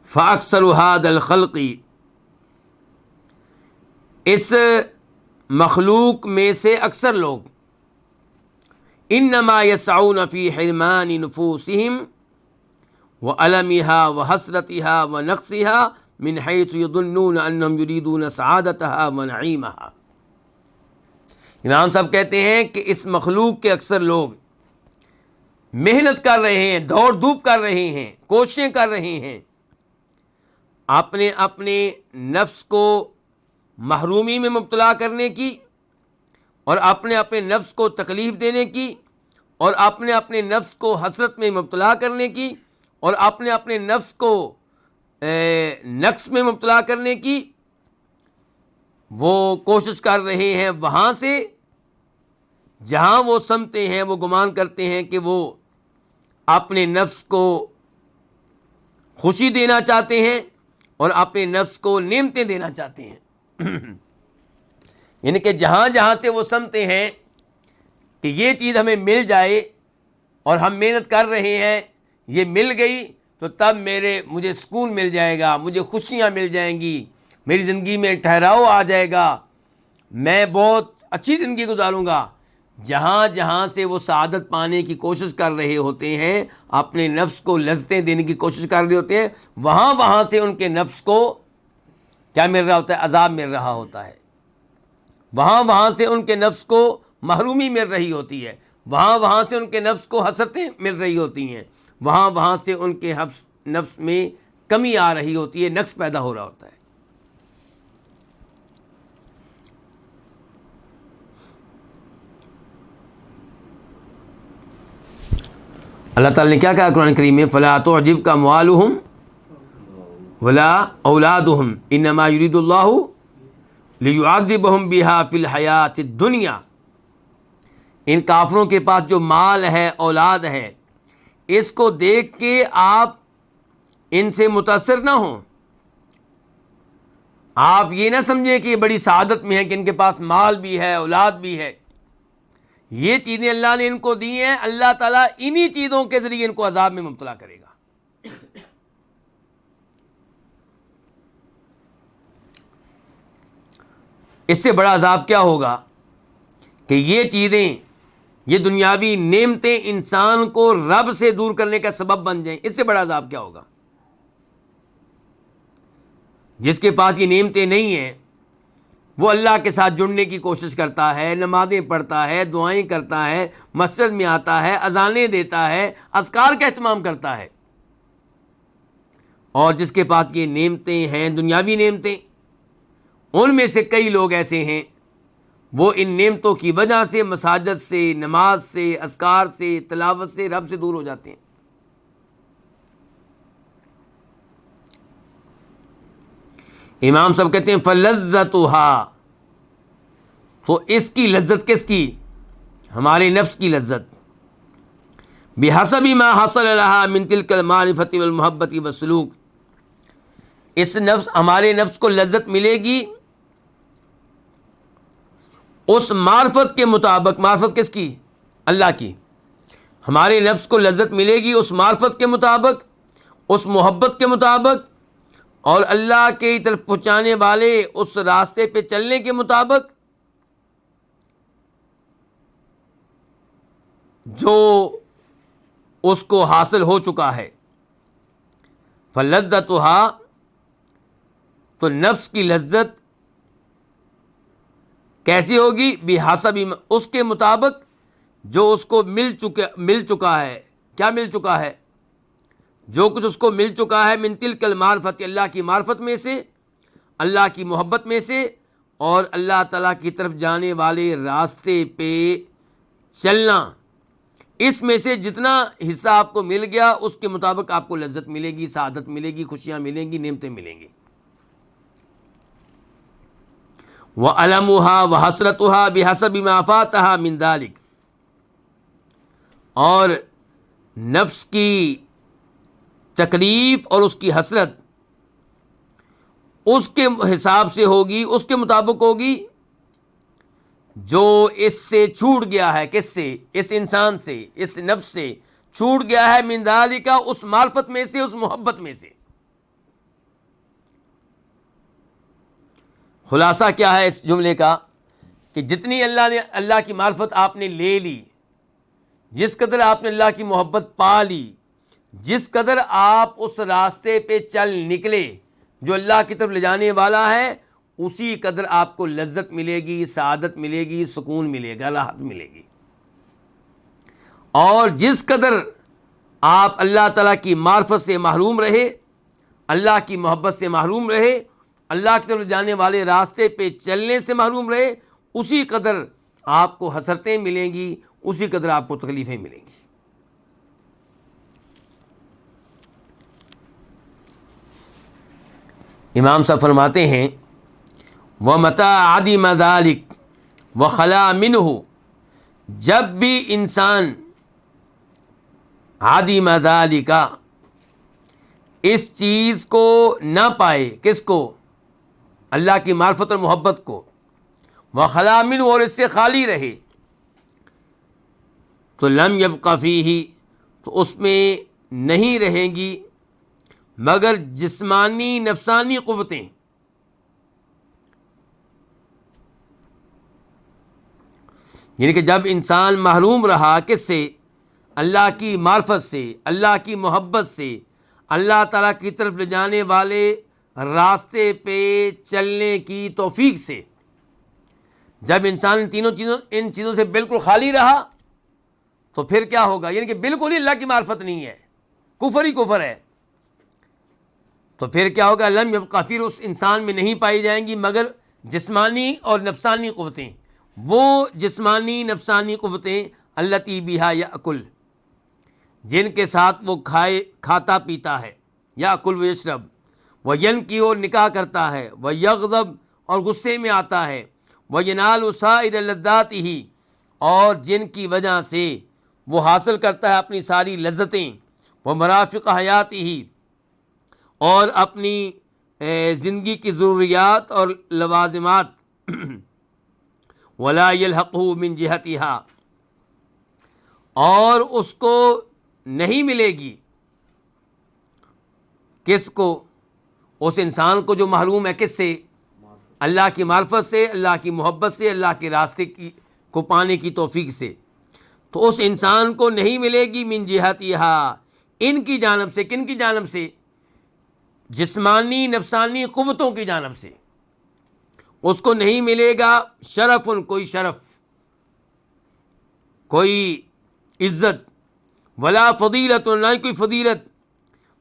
فاکثر ھذا الخلق, اس مخلوق میں سے اکثر لوگ, انما یسعون فی حرمان نفوسہم وألمها وحسرتها ونقصها من حیث یظنون انہم یریدون سعادتها ونعیمها. امام صاحب کہتے ہیں کہ اس مخلوق کے اکثر لوگ محنت کر رہے ہیں, دوڑ دھوپ کر رہے ہیں, کوششیں کر رہے ہیں اپنے نفس کو محرومی میں مبتلا کرنے کی, اور اپنے نفس کو تکلیف دینے کی, اور اپنے نفس کو حسرت میں مبتلا کرنے کی, اور اپنے نفس کو نقص میں مبتلا کرنے کی وہ کوشش کر رہے ہیں. وہاں سے جہاں وہ سمجھتے ہیں, وہ گمان کرتے ہیں کہ وہ اپنے نفس کو خوشی دینا چاہتے ہیں اور اپنے نفس کو نعمتیں دینا چاہتے ہیں. یعنی کہ جہاں جہاں سے وہ سمجھتے ہیں کہ یہ چیز ہمیں مل جائے اور ہم محنت کر رہے ہیں, یہ مل گئی تو تب مجھے سکون مل جائے گا, مجھے خوشیاں مل جائیں گی, میری زندگی میں ٹھہراؤ آ جائے گا, میں بہت اچھی زندگی گزاروں گا. جہاں جہاں سے وہ سعادت پانے کی کوشش کر رہے ہوتے ہیں, اپنے نفس کو لذتیں دینے کی کوشش کر رہے ہوتے ہیں, وہاں سے ان کے نفس کو کیا مل رہا ہوتا ہے, عذاب مل رہا ہوتا ہے. وہاں سے ان کے نفس کو محرومی مل رہی ہوتی ہے, وہاں سے ان کے نفس کو حسرتیں مل رہی ہوتی ہیں, وہاں سے ان کے نفس میں کمی آ رہی ہوتی ہے, نقص پیدا ہو رہا ہوتا ہے. اللہ تعالیٰ نے کیا کہا قرآن کریم میں, فلا تعجبک اموالہم ولا اولادہم انما یرید اللہ لیعذبہم بہا فی الحیات الدنیا. ان کافروں کے پاس جو مال ہے, اولاد ہے, اس کو دیکھ کے آپ ان سے متاثر نہ ہوں. آپ یہ نہ سمجھیں کہ یہ بڑی سعادت میں ہیں کہ ان کے پاس مال بھی ہے، اولاد بھی ہے. یہ چیزیں اللہ نے ان کو دی ہیں، اللہ تعالیٰ انہی چیزوں کے ذریعے ان کو عذاب میں مبتلا کرے گا. اس سے بڑا عذاب کیا ہوگا کہ یہ چیزیں، یہ دنیاوی نعمتیں انسان کو رب سے دور کرنے کا سبب بن جائیں. اس سے بڑا عذاب کیا ہوگا؟ جس کے پاس یہ نعمتیں نہیں ہیں وہ اللہ کے ساتھ جڑنے کی کوشش کرتا ہے، نمازیں پڑھتا ہے، دعائیں کرتا ہے، مسجد میں آتا ہے، اذانیں دیتا ہے، اذکار کا اہتمام کرتا ہے. اور جس کے پاس یہ نعمتیں ہیں، دنیاوی نعمتیں، ان میں سے کئی لوگ ایسے ہیں وہ ان نعمتوں کی وجہ سے مساجد سے، نماز سے، اذکار سے، تلاوت سے، رب سے دور ہو جاتے ہیں. امام صاحب کہتے ہیں فلذتها، تو اس کی لذت کس کی؟ ہمارے نفس کی لذت. بحسب ما حصل لها من تلك المعرفة والمحبة والسلوک، اس نفس، ہمارے نفس کو لذت ملے گی اس معرفت کے مطابق. معرفت کس کی؟ اللہ کی. ہمارے نفس کو لذت ملے گی اس معرفت کے مطابق، اس محبت کے مطابق، اور اللہ کی طرف پہنچانے والے اس راستے پہ چلنے کے مطابق جو اس کو حاصل ہو چکا ہے. فلذتها، تو نفس کی لذت کیسی ہوگی؟ بحسب، اس کے مطابق جو اس کو مل چکا ہے. کیا مل چکا ہے؟ جو کچھ اس کو مل چکا ہے، من تلک المعرفت، اللہ کی معرفت میں سے، اللہ کی محبت میں سے، اور اللہ تعالیٰ کی طرف جانے والے راستے پہ چلنا. اس میں سے جتنا حصہ آپ کو مل گیا اس کے مطابق آپ کو لذت ملے گی، سعادت ملے گی، خوشیاں ملیں گی، نعمتیں ملیں گی. وَأَلَمُهَا وَحَسْرَتُهَا بِحَسَبِ مَا فَاتَهَا مِنْ ذَلِكَ، اور نفس کی تکلیف اور اس کی حسرت اس کے حساب سے ہوگی، اس کے مطابق ہوگی جو اس سے چھوٹ گیا ہے. کس سے؟ اس انسان سے، اس نفس سے چھوٹ گیا ہے. من ذالک، اس معرفت میں سے، اس محبت میں سے. خلاصہ کیا ہے اس جملے کا؟ کہ جتنی اللہ کی معرفت آپ نے لے لی، جس قدر آپ نے اللہ کی محبت پا لی، جس قدر آپ اس راستے پہ چل نکلے جو اللہ کی طرف لے جانے والا ہے، اسی قدر آپ کو لذت ملے گی، سعادت ملے گی، سکون ملے گا، راحت ملے گی. اور جس قدر آپ اللہ تعالیٰ کی معرفت سے محروم رہے، اللہ کی محبت سے محروم رہے، اللہ کی طرف جانے والے راستے پہ چلنے سے محروم رہے، اسی قدر آپ کو حسرتیں ملیں گی، اسی قدر آپ کو تکلیفیں ملیں گی. امام صاحب فرماتے ہیں وَمَتَىٰ عَدِمَ ذَلِكَ وَخَلَا مِنْهُ، جب بھی انسان عَدِمَ ذَلِكَ، اس چیز کو نہ پائے، کس کو؟ اللہ کی معرفت اور محبت کو، وَخَلَا مِنْهُ، اور اس سے خالی رہے، تو لم يبق فیہ، تو اس میں نہیں رہیں گی مگر جسمانی نفسانی قوتیں. یعنی کہ جب انسان محروم رہا کس سے؟ اللہ کی معرفت سے، اللہ کی محبت سے، اللہ تعالیٰ کی طرف لے جانے والے راستے پہ چلنے کی توفیق سے. جب انسان ان چیزوں سے بالکل خالی رہا تو پھر کیا ہوگا؟ یعنی کہ بالکل ہی اللہ کی معرفت نہیں ہے، کفر ہی کفر ہے، تو پھر کیا ہوگا؟ لم یبقى، پھر اس انسان میں نہیں پائی جائیں گی مگر جسمانی اور نفسانی قوتیں. وہ جسمانی نفسانی قوتیں التی بہا یاکل، جن کے ساتھ وہ کھاتا پیتا ہے، یاکل و یشرب، وینکی، اور نکاح کرتا ہے، ویغضب، اور غصے میں آتا ہے، وینال سائر لذاتہ، اور جن کی وجہ سے وہ حاصل کرتا ہے اپنی ساری لذتیں، ومرافق حیاتہ، اور اپنی زندگی کی ضروریات اور لوازمات ولا يلحقه من جهتها، اور اس کو نہیں ملے گی، کس کو؟ اس انسان کو جو محروم ہے کس سے؟ اللہ کی معرفت سے، اللہ کی محبت سے، اللہ کے راستے کو پانے کی توفیق سے، تو اس انسان کو نہیں ملے گی من جہتها، ان کی جانب سے۔ کن کی جانب سے؟ جسمانی نفسانی قوتوں کی جانب سے اس کو نہیں ملے گا شرف، کوئی شرف، کوئی عزت، ولا فضیلت، نہ ہی کوئی فضیلت،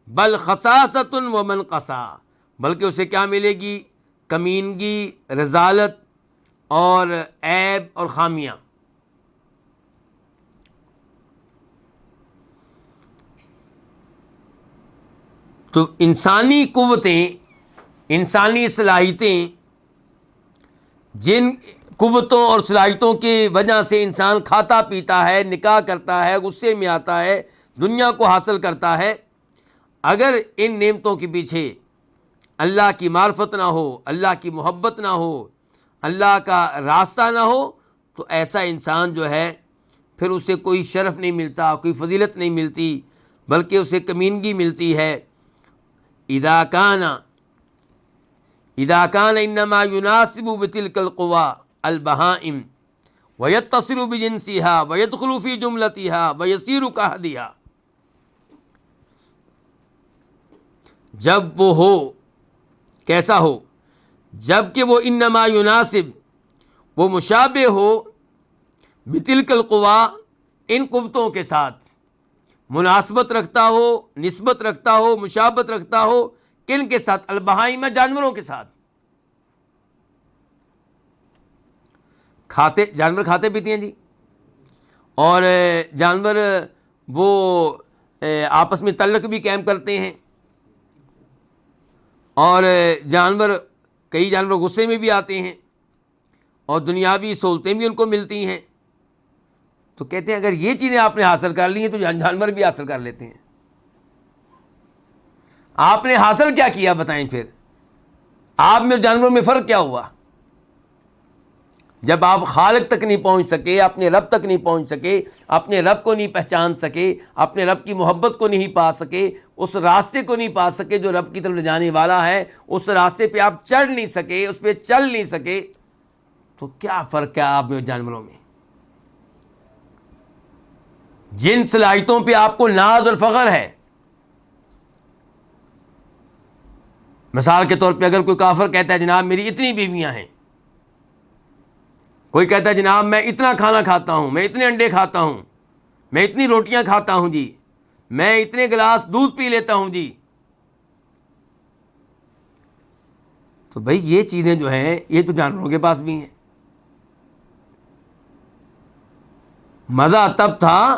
بل خساست و منقصہ، بلکہ اسے کیا ملے گی؟ کمینگی، رذالت اور عیب اور خامیاں۔ تو انسانی قوتیں، انسانی صلاحیتیں، جن قوتوں اور صلاحیتوں کی وجہ سے انسان کھاتا پیتا ہے، نکاح کرتا ہے، غصے میں آتا ہے، دنیا کو حاصل کرتا ہے، اگر ان نعمتوں کے پیچھے اللہ کی معرفت نہ ہو، اللہ کی محبت نہ ہو، اللہ کا راستہ نہ ہو، تو ایسا انسان جو ہے پھر اسے کوئی شرف نہیں ملتا، کوئی فضیلت نہیں ملتی، بلکہ اسے کمینگی ملتی ہے۔ اذا كان انما يناسب بتلك القوى البهائم ويتصل بجنسها ويدخل في جملتها ويصير كأحدها، جب وہ ہو، کیسا ہو؟ جب کہ وہ انما يناسب، وہ مشابہ ہو، بتلك القوى، ان قوتوں کے ساتھ مناسبت رکھتا ہو، نسبت رکھتا ہو، مشابہت رکھتا ہو، کن کے ساتھ؟ البہائم، جانوروں کے ساتھ۔ جانور کھاتے پیتے ہیں جی، اور جانور وہ آپس میں تعلق بھی قائم کرتے ہیں، اور کئی جانور غصے میں بھی آتے ہیں، اور دنیاوی سہولتیں بھی ان کو ملتی ہیں۔ تو کہتے ہیں اگر یہ چیزیں آپ نے حاصل کر لی ہیں تو جانور بھی حاصل کر لیتے ہیں۔ آپ نے حاصل کیا کیا بتائیں پھر؟ آپ میں جانوروں میں فرق کیا ہوا؟ جب آپ خالق تک نہیں پہنچ سکے، اپنے رب تک نہیں پہنچ سکے، اپنے رب کو نہیں پہچان سکے، اپنے رب کی محبت کو نہیں پا سکے، اس راستے کو نہیں پا سکے جو رب کی طرف لے جانے والا ہے، اس راستے پہ آپ چڑھ نہیں سکے، اس پہ چل نہیں سکے، تو کیا فرق ہے آپ میں جانوروں میں؟ جن صلاحیتوں پہ آپ کو ناز اور فخر ہے، مثال کے طور پہ اگر کوئی کافر کہتا ہے جناب میری اتنی بیویاں ہیں، کوئی کہتا ہے جناب میں اتنا کھانا کھاتا ہوں، میں اتنے انڈے کھاتا ہوں، میں اتنی روٹیاں کھاتا ہوں جی، میں اتنے گلاس دودھ پی لیتا ہوں جی، تو بھئی یہ چیزیں جو ہیں یہ تو جانوروں کے پاس بھی ہیں۔ مزہ تب تھا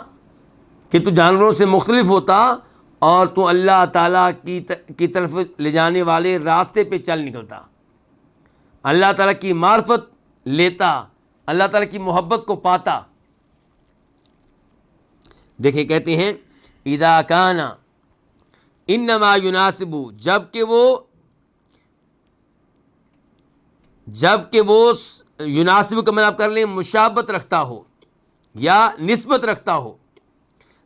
کہ تو جانوروں سے مختلف ہوتا اور تو اللہ تعالیٰ کی طرف لے جانے والے راستے پہ چل نکلتا، اللہ تعالیٰ کی معرفت لیتا، اللہ تعالیٰ کی محبت کو پاتا۔ دیکھیں کہتے ہیں اذا کان انما يناسب، جب کہ وہ یناسب کا مطلب آپ کر لیں مشابہت رکھتا ہو یا نسبت رکھتا ہو،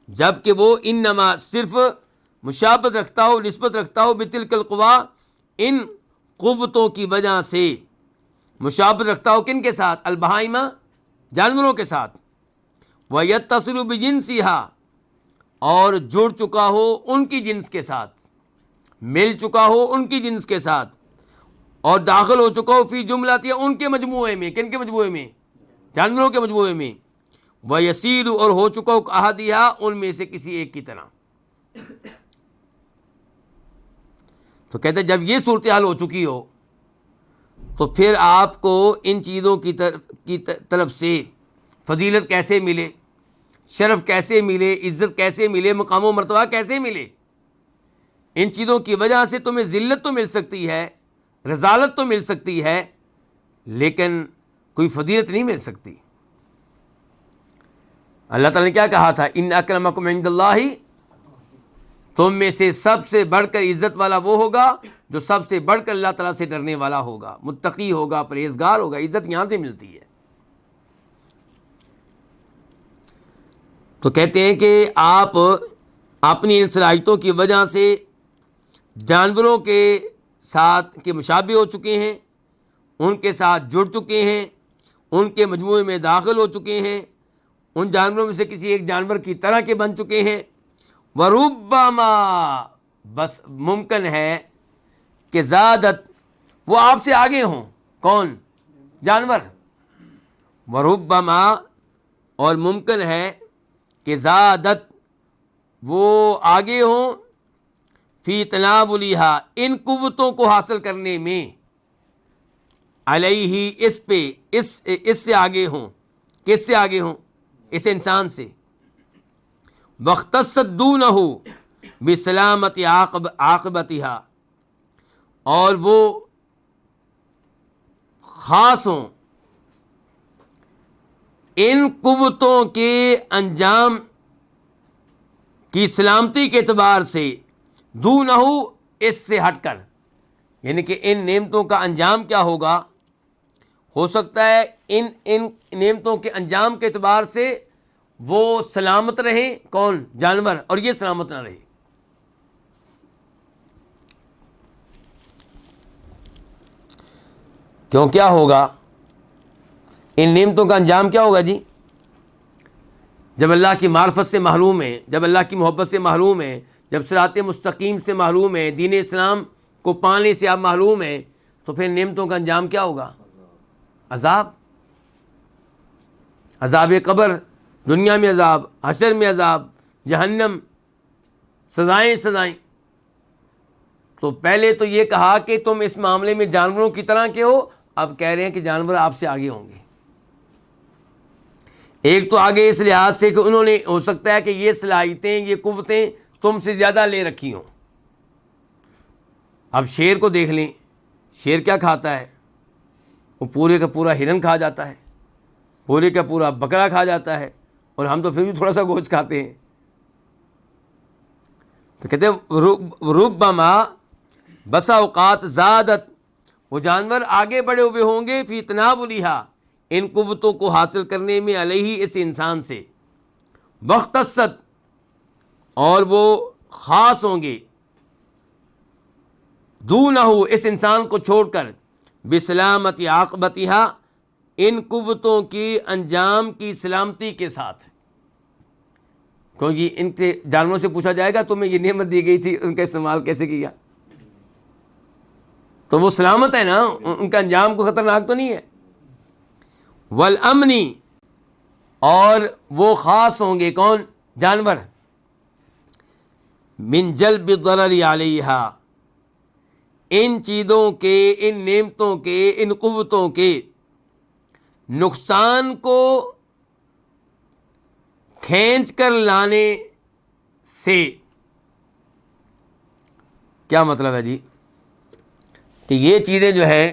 جب کہ وہ انما صرف مشابہت رکھتا ہو، نسبت رکھتا ہو، بتلک القوا، ان قوتوں کی وجہ سے مشابہت رکھتا ہو، کن کے ساتھ؟ البہائمہ، جانوروں کے ساتھ، وَيَتَّصِلُ بِجِنسِهَا، اور جڑ چکا ہو ان کی جنس کے ساتھ، مل چکا ہو ان کی جنس کے ساتھ، اور داخل ہو چکا ہو فی جملہ، ان کے مجموعے میں، کن کے مجموعے میں؟ جانوروں کے مجموعے میں، وَيَسِيرُ، اور ہو چکا ہو احدہا، ان میں سے کسی ایک کی طرح۔ تو کہتے ہیں جب یہ صورتحال ہو چکی ہو تو پھر آپ کو ان چیزوں کی طرف سے فضیلت کیسے ملے، شرف کیسے ملے، عزت کیسے ملے، مقام و مرتبہ کیسے ملے؟ ان چیزوں کی وجہ سے تمہیں ذلت تو مل سکتی ہے، رذالت تو مل سکتی ہے، لیکن کوئی فضیلت نہیں مل سکتی۔ اللہ تعالیٰ نے کیا کہا تھا؟ ان اکرمکم عند اللہ تم میں سے سب سے بڑھ کر عزت والا وہ ہوگا جو سب سے بڑھ کر اللہ تعالیٰ سے ڈرنے والا ہوگا، متقی ہوگا، پرہیزگار ہوگا۔ عزت یہاں سے ملتی ہے۔ تو کہتے ہیں کہ آپ اپنی ان صلاحیتوں کی وجہ سے جانوروں کے ساتھ کے مشابہ ہو چکے ہیں، ان کے ساتھ جڑ چکے ہیں، ان کے مجموعے میں داخل ہو چکے ہیں، ان جانوروں میں سے کسی ایک جانور کی طرح کے بن چکے ہیں۔ وربما، بس ممکن ہے کہ زادت، وہ آپ سے آگے ہوں۔ کون؟ جانور۔ وربما، اور ممکن ہے کہ زادت، وہ آگے ہوں، فی تناولہا، ان قوتوں کو حاصل کرنے میں، علیہ، اس پہ، اس سے آگے ہوں۔ کس سے آگے ہوں؟ اس انسان سے۔ واختصت دونہ بسلامت عاقبتہا، اور وہ خاص ہوں ان قوتوں کے انجام کی سلامتی کے اعتبار سے، دونہ، اس سے ہٹ کر، یعنی کہ ان نعمتوں کا انجام کیا ہوگا؟ ہو سکتا ہے ان نعمتوں کے انجام کے اعتبار سے وہ سلامت رہیں، کون؟ جانور، اور یہ سلامت نہ رہے۔ کیوں؟ کیا ہوگا ان نعمتوں کا انجام؟ کیا ہوگا جی؟ جب اللہ کی معرفت سے محروم ہیں، جب اللہ کی محبت سے محروم ہیں، جب صراط مستقیم سے محروم ہیں، دین اسلام کو پانے سے آپ محروم ہیں، تو پھر نعمتوں کا انجام کیا ہوگا؟ عذاب، عذاب قبر، دنیا میں عذاب، حشر میں عذاب، جہنم، سزائیں۔ تو پہلے تو یہ کہا کہ تم اس معاملے میں جانوروں کی طرح کے ہو، اب کہہ رہے ہیں کہ جانور آپ سے آگے ہوں گے۔ ایک تو آگے اس لحاظ سے کہ انہوں نے، ہو سکتا ہے کہ یہ صلاحیتیں، یہ قوتیں تم سے زیادہ لے رکھی ہوں۔ اب شیر کو دیکھ لیں، شیر کیا کھاتا ہے؟ وہ پورے کا پورا ہرن کھا جاتا ہے، پورے کا پورا بکرا کھا جاتا ہے، اور ہم تو پھر بھی تھوڑا سا گوشت کھاتے ہیں۔ تو کہتے ہیں ربما، بسا اوقات، زادت، وہ جانور آگے بڑھے ہوئے ہوں گے، فی تناولہا، ان قوتوں کو حاصل کرنے میں، علیہ، اس انسان سے، واختصت، اور وہ خاص ہوں گے، دونہ، اس انسان کو چھوڑ کر، بسلامت عاقبتہا، ان قوتوں کی انجام کی سلامتی کے ساتھ۔ کیونکہ ان سے، جانوروں سے پوچھا جائے گا تمہیں یہ نعمت دی گئی تھی، ان کا استعمال کیسے کیا؟ تو وہ سلامت ہے نا، ان کا انجام کو خطرناک تو نہیں ہے۔ والامنی، اور وہ خاص ہوں گے، کون؟ جانور، من جلب الضرر علیہا، ان چیزوں کے، ان نعمتوں کے، ان قوتوں کے نقصان کو کھینچ کر لانے سے۔ کیا مطلب ہے جی؟ کہ یہ چیزیں جو ہے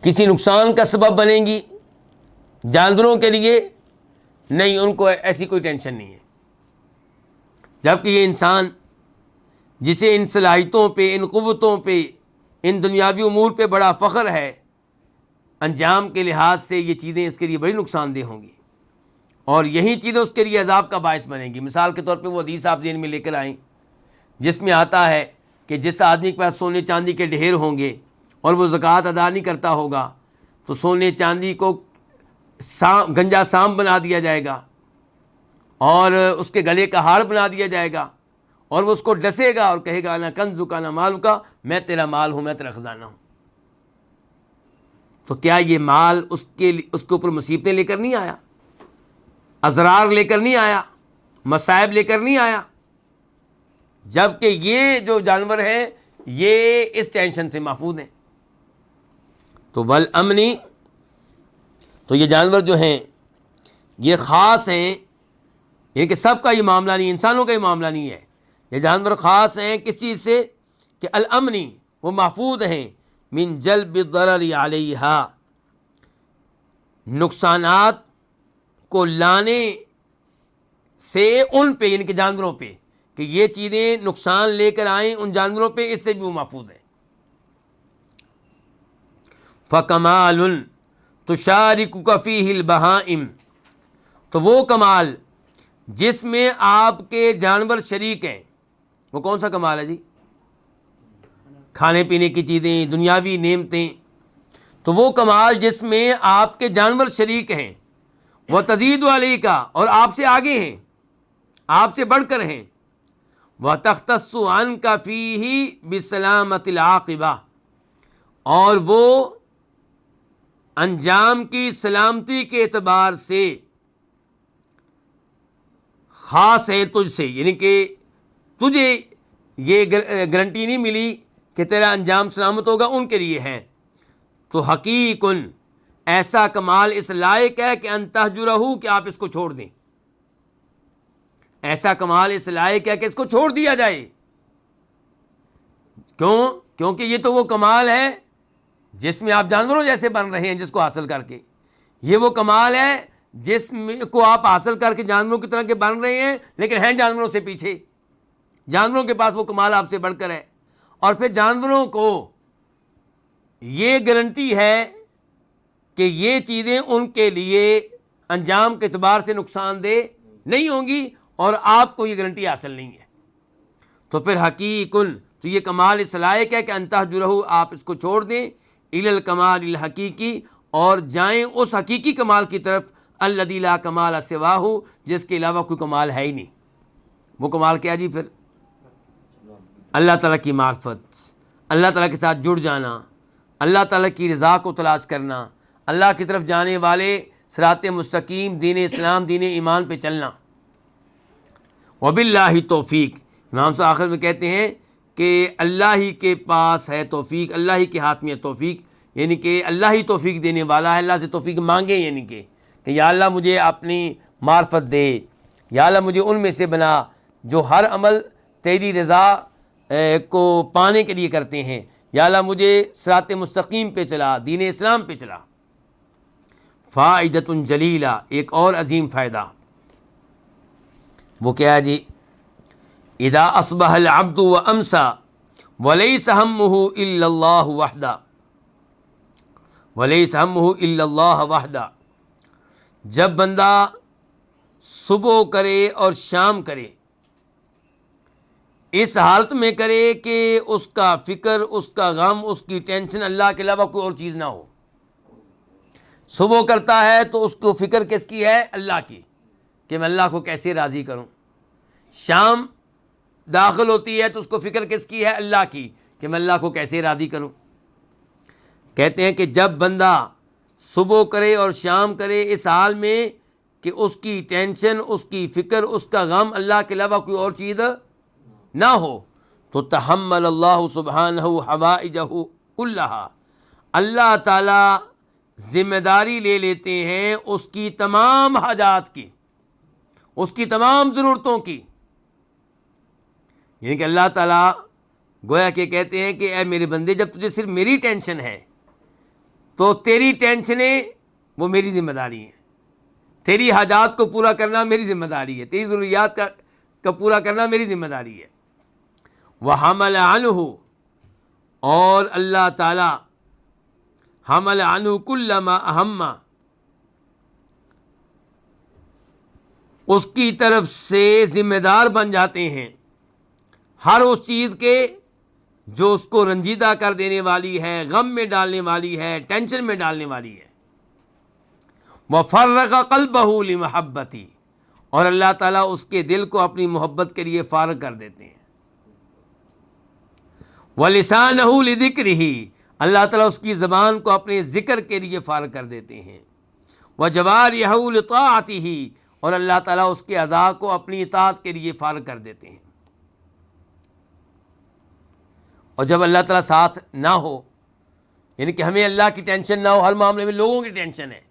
کسی نقصان کا سبب بنیں گی جانوروں کے لیے؟ نہیں، ان کو ایسی کوئی ٹینشن نہیں ہے۔ جبکہ یہ انسان جسے ان صلاحیتوں پہ، ان قوتوں پہ، ان دنیاوی امور پہ بڑا فخر ہے، انجام کے لحاظ سے یہ چیزیں اس کے لیے بڑی نقصان دہ ہوں گی، اور یہی چیزیں اس کے لیے عذاب کا باعث بنیں گی۔ مثال کے طور پہ وہ حدیث آپ ذہن میں لے کر آئیں جس میں آتا ہے کہ جس آدمی کے پاس سونے چاندی کے ڈھیر ہوں گے اور وہ زکوٰۃ ادا نہیں کرتا ہوگا، تو سونے چاندی کو گنجا سام بنا دیا جائے گا، اور اس کے گلے کا ہار بنا دیا جائے گا، اور وہ اس کو ڈسے گا اور کہے گا انا کنزک انا مالک، میں تیرا مال ہوں، میں تیرا خزانہ ہوں۔ تو کیا یہ مال اس کے اوپر مصیبتیں لے کر نہیں آیا، اضرار لے کر نہیں آیا، مصائب لے کر نہیں آیا؟ جبکہ یہ جو جانور ہیں یہ اس ٹینشن سے محفوظ ہیں۔ تو والامنی، تو یہ جانور جو ہیں یہ خاص ہیں، یعنی کہ سب کا یہ معاملہ نہیں، انسانوں کا یہ معاملہ نہیں ہے، یہ جانور خاص ہیں کس چیز سے؟ کہ الامنی، وہ محفوظ ہیں، من جلب الضرر علیہا، نقصانات کو لانے سے ان پہ یعنی کہ جانوروں پہ کہ یہ چیزیں نقصان لے کر آئیں ان جانوروں پہ، اس سے بھی وہ محفوظ ہے۔ فَكَمَالٌ تُشَارِكُكَ فِيهِ الْبَهَائِمُ، تو وہ کمال جس میں آپ کے جانور شریک ہیں، وہ کون سا کمال ہے جی؟ کھانے پینے کی چیزیں، دنیاوی نعمتیں، تو وہ کمال جس میں آپ کے جانور شریک ہیں، وہ تزید علیک، اور آپ سے آگے ہیں، آپ سے بڑھ کر ہیں، وَتَخْتَصُّ عَنْكَ فِيهِ بِسَلَامَةِ الْعَاقِبَةِ، اور وہ انجام کی سلامتی کے اعتبار سے خاص ہے تجھ سے، یعنی کہ تجھے یہ گارنٹی نہیں ملی کہ تیرا انجام سلامت ہوگا، ان کے لیے ہے۔ تو حقیقن ایسا کمال اس لائق ہے کہ ان تہجرہ، کہ آپ اس کو چھوڑ دیں، ایسا کمال اس لائق ہے کہ اس کو چھوڑ دیا جائے۔ کیوں؟ کیونکہ یہ تو وہ کمال ہے جس میں آپ جانوروں جیسے بن رہے ہیں، جس کو حاصل کر کے، یہ وہ کمال ہے جس کو آپ حاصل کر کے جانوروں کی طرح کے بن رہے ہیں، لیکن ہیں جانوروں سے پیچھے، جانوروں کے پاس وہ کمال آپ سے بڑھ کر ہے۔ اور پھر جانوروں کو یہ گارنٹی ہے کہ یہ چیزیں ان کے لیے انجام کے اعتبار سے نقصان دہ نہیں ہوں گی، اور آپ کو یہ گارنٹی حاصل نہیں ہے۔ تو پھر حقیقن، تو یہ کمال اس لائق ہے کہ ان تہجرہ، آپ اس کو چھوڑ دیں، الی الکمال الحقیقی، اور جائیں اس حقیقی کمال کی طرف، الذی لا کمال سواہ، جس کے علاوہ کوئی کمال ہے ہی نہیں۔ وہ کمال کیا جی؟ پھر اللہ تعالیٰ کی معرفت، اللہ تعالیٰ کے ساتھ جڑ جانا، اللہ تعالیٰ کی رضا کو تلاش کرنا، اللہ کی طرف جانے والے صراط مستقیم دین اسلام دین ایمان پہ چلنا۔ وباللہ توفیق، امام صاحب آخر میں کہتے ہیں کہ اللہ ہی کے پاس ہے توفیق، اللہ ہی کے ہاتھ میں ہے توفیق، یعنی کہ اللہ ہی توفیق دینے والا ہے۔ اللہ سے توفیق مانگیں، یعنی کہ یا اللہ مجھے اپنی معرفت دے، یا اللہ مجھے ان میں سے بنا جو ہر عمل تیری رضا کو پانے کے لیے کرتے ہیں، یا اللہ مجھے صراط مستقیم پہ چلا، دین اسلام پہ چلا۔ فائدۃ جلیلہ، ایک اور عظیم فائدہ، وہ کیا ہے جی؟ اذا اصبح العبد وامسى وليس همه الا الله وحده، وليس همه الا الله وحده، جب بندہ صبح کرے اور شام کرے، اس حالت میں کرے کہ اس کا فکر، اس کا غم، اس کی ٹینشن اللہ کے علاوہ کوئی اور چیز نہ ہو۔ صبح کرتا ہے تو اس کو فکر کس کی ہے؟ اللہ کی، کہ میں اللہ کو کیسے راضی کروں۔ شام داخل ہوتی ہے تو اس کو فکر کس کی ہے؟ اللہ کی، کہ میں اللہ کو کیسے راضی کروں۔ کہتے ہیں کہ جب بندہ صبح کرے اور شام کرے اس حال میں کہ اس کی ٹینشن، اس کی فکر، اس کا غم اللہ کے علاوہ کوئی اور چیز نہ ہو، تو تحمل اللہ سبحانہ حوائجہ کلہا، اللہ تعالیٰ ذمہ داری لے لیتے ہیں اس کی تمام حاجات کی، اس کی تمام ضرورتوں کی۔ یعنی کہ اللہ تعالیٰ گویا کہ کہتے ہیں کہ اے میرے بندے، جب تجھے صرف میری ٹینشن ہے تو تیری ٹینشنیں وہ میری ذمہ داری ہیں، تیری حاجات کو پورا کرنا میری ذمہ داری ہے، تیری ضروریات کا پورا کرنا میری ذمہ داری ہے۔ وحمل عنہ، اور اللہ تعالیٰ حمل عنہ کل ما اہم، اس کی طرف سے ذمہ دار بن جاتے ہیں ہر اس چیز کے جو اس کو رنجیدہ کر دینے والی ہے، غم میں ڈالنے والی ہے، ٹینشن میں ڈالنے والی ہے۔ وَفَرَّغَ قَلْبَهُ لِمَحَبَّتِهِ، اور اللہ تعالیٰ اس کے دل کو اپنی محبت کے لیے فارغ کر دیتے ہیں۔ وَلِسَانَهُ لِذِكْرِهِ، اللہ تعالیٰ اس کی زبان کو اپنے ذکر کے لیے فارغ کر دیتے ہیں۔ وَجَوَارِحَهُ لِطَاعَتِهِ، اور اللہ تعالیٰ اس کے اعضاء کو اپنی اطاعت کے لیے فارغ کر دیتے ہیں۔ اور جب اللہ تعالیٰ ساتھ نہ ہو، یعنی کہ ہمیں اللہ کی ٹینشن نہ ہو، ہر معاملے میں لوگوں کی ٹینشن ہے،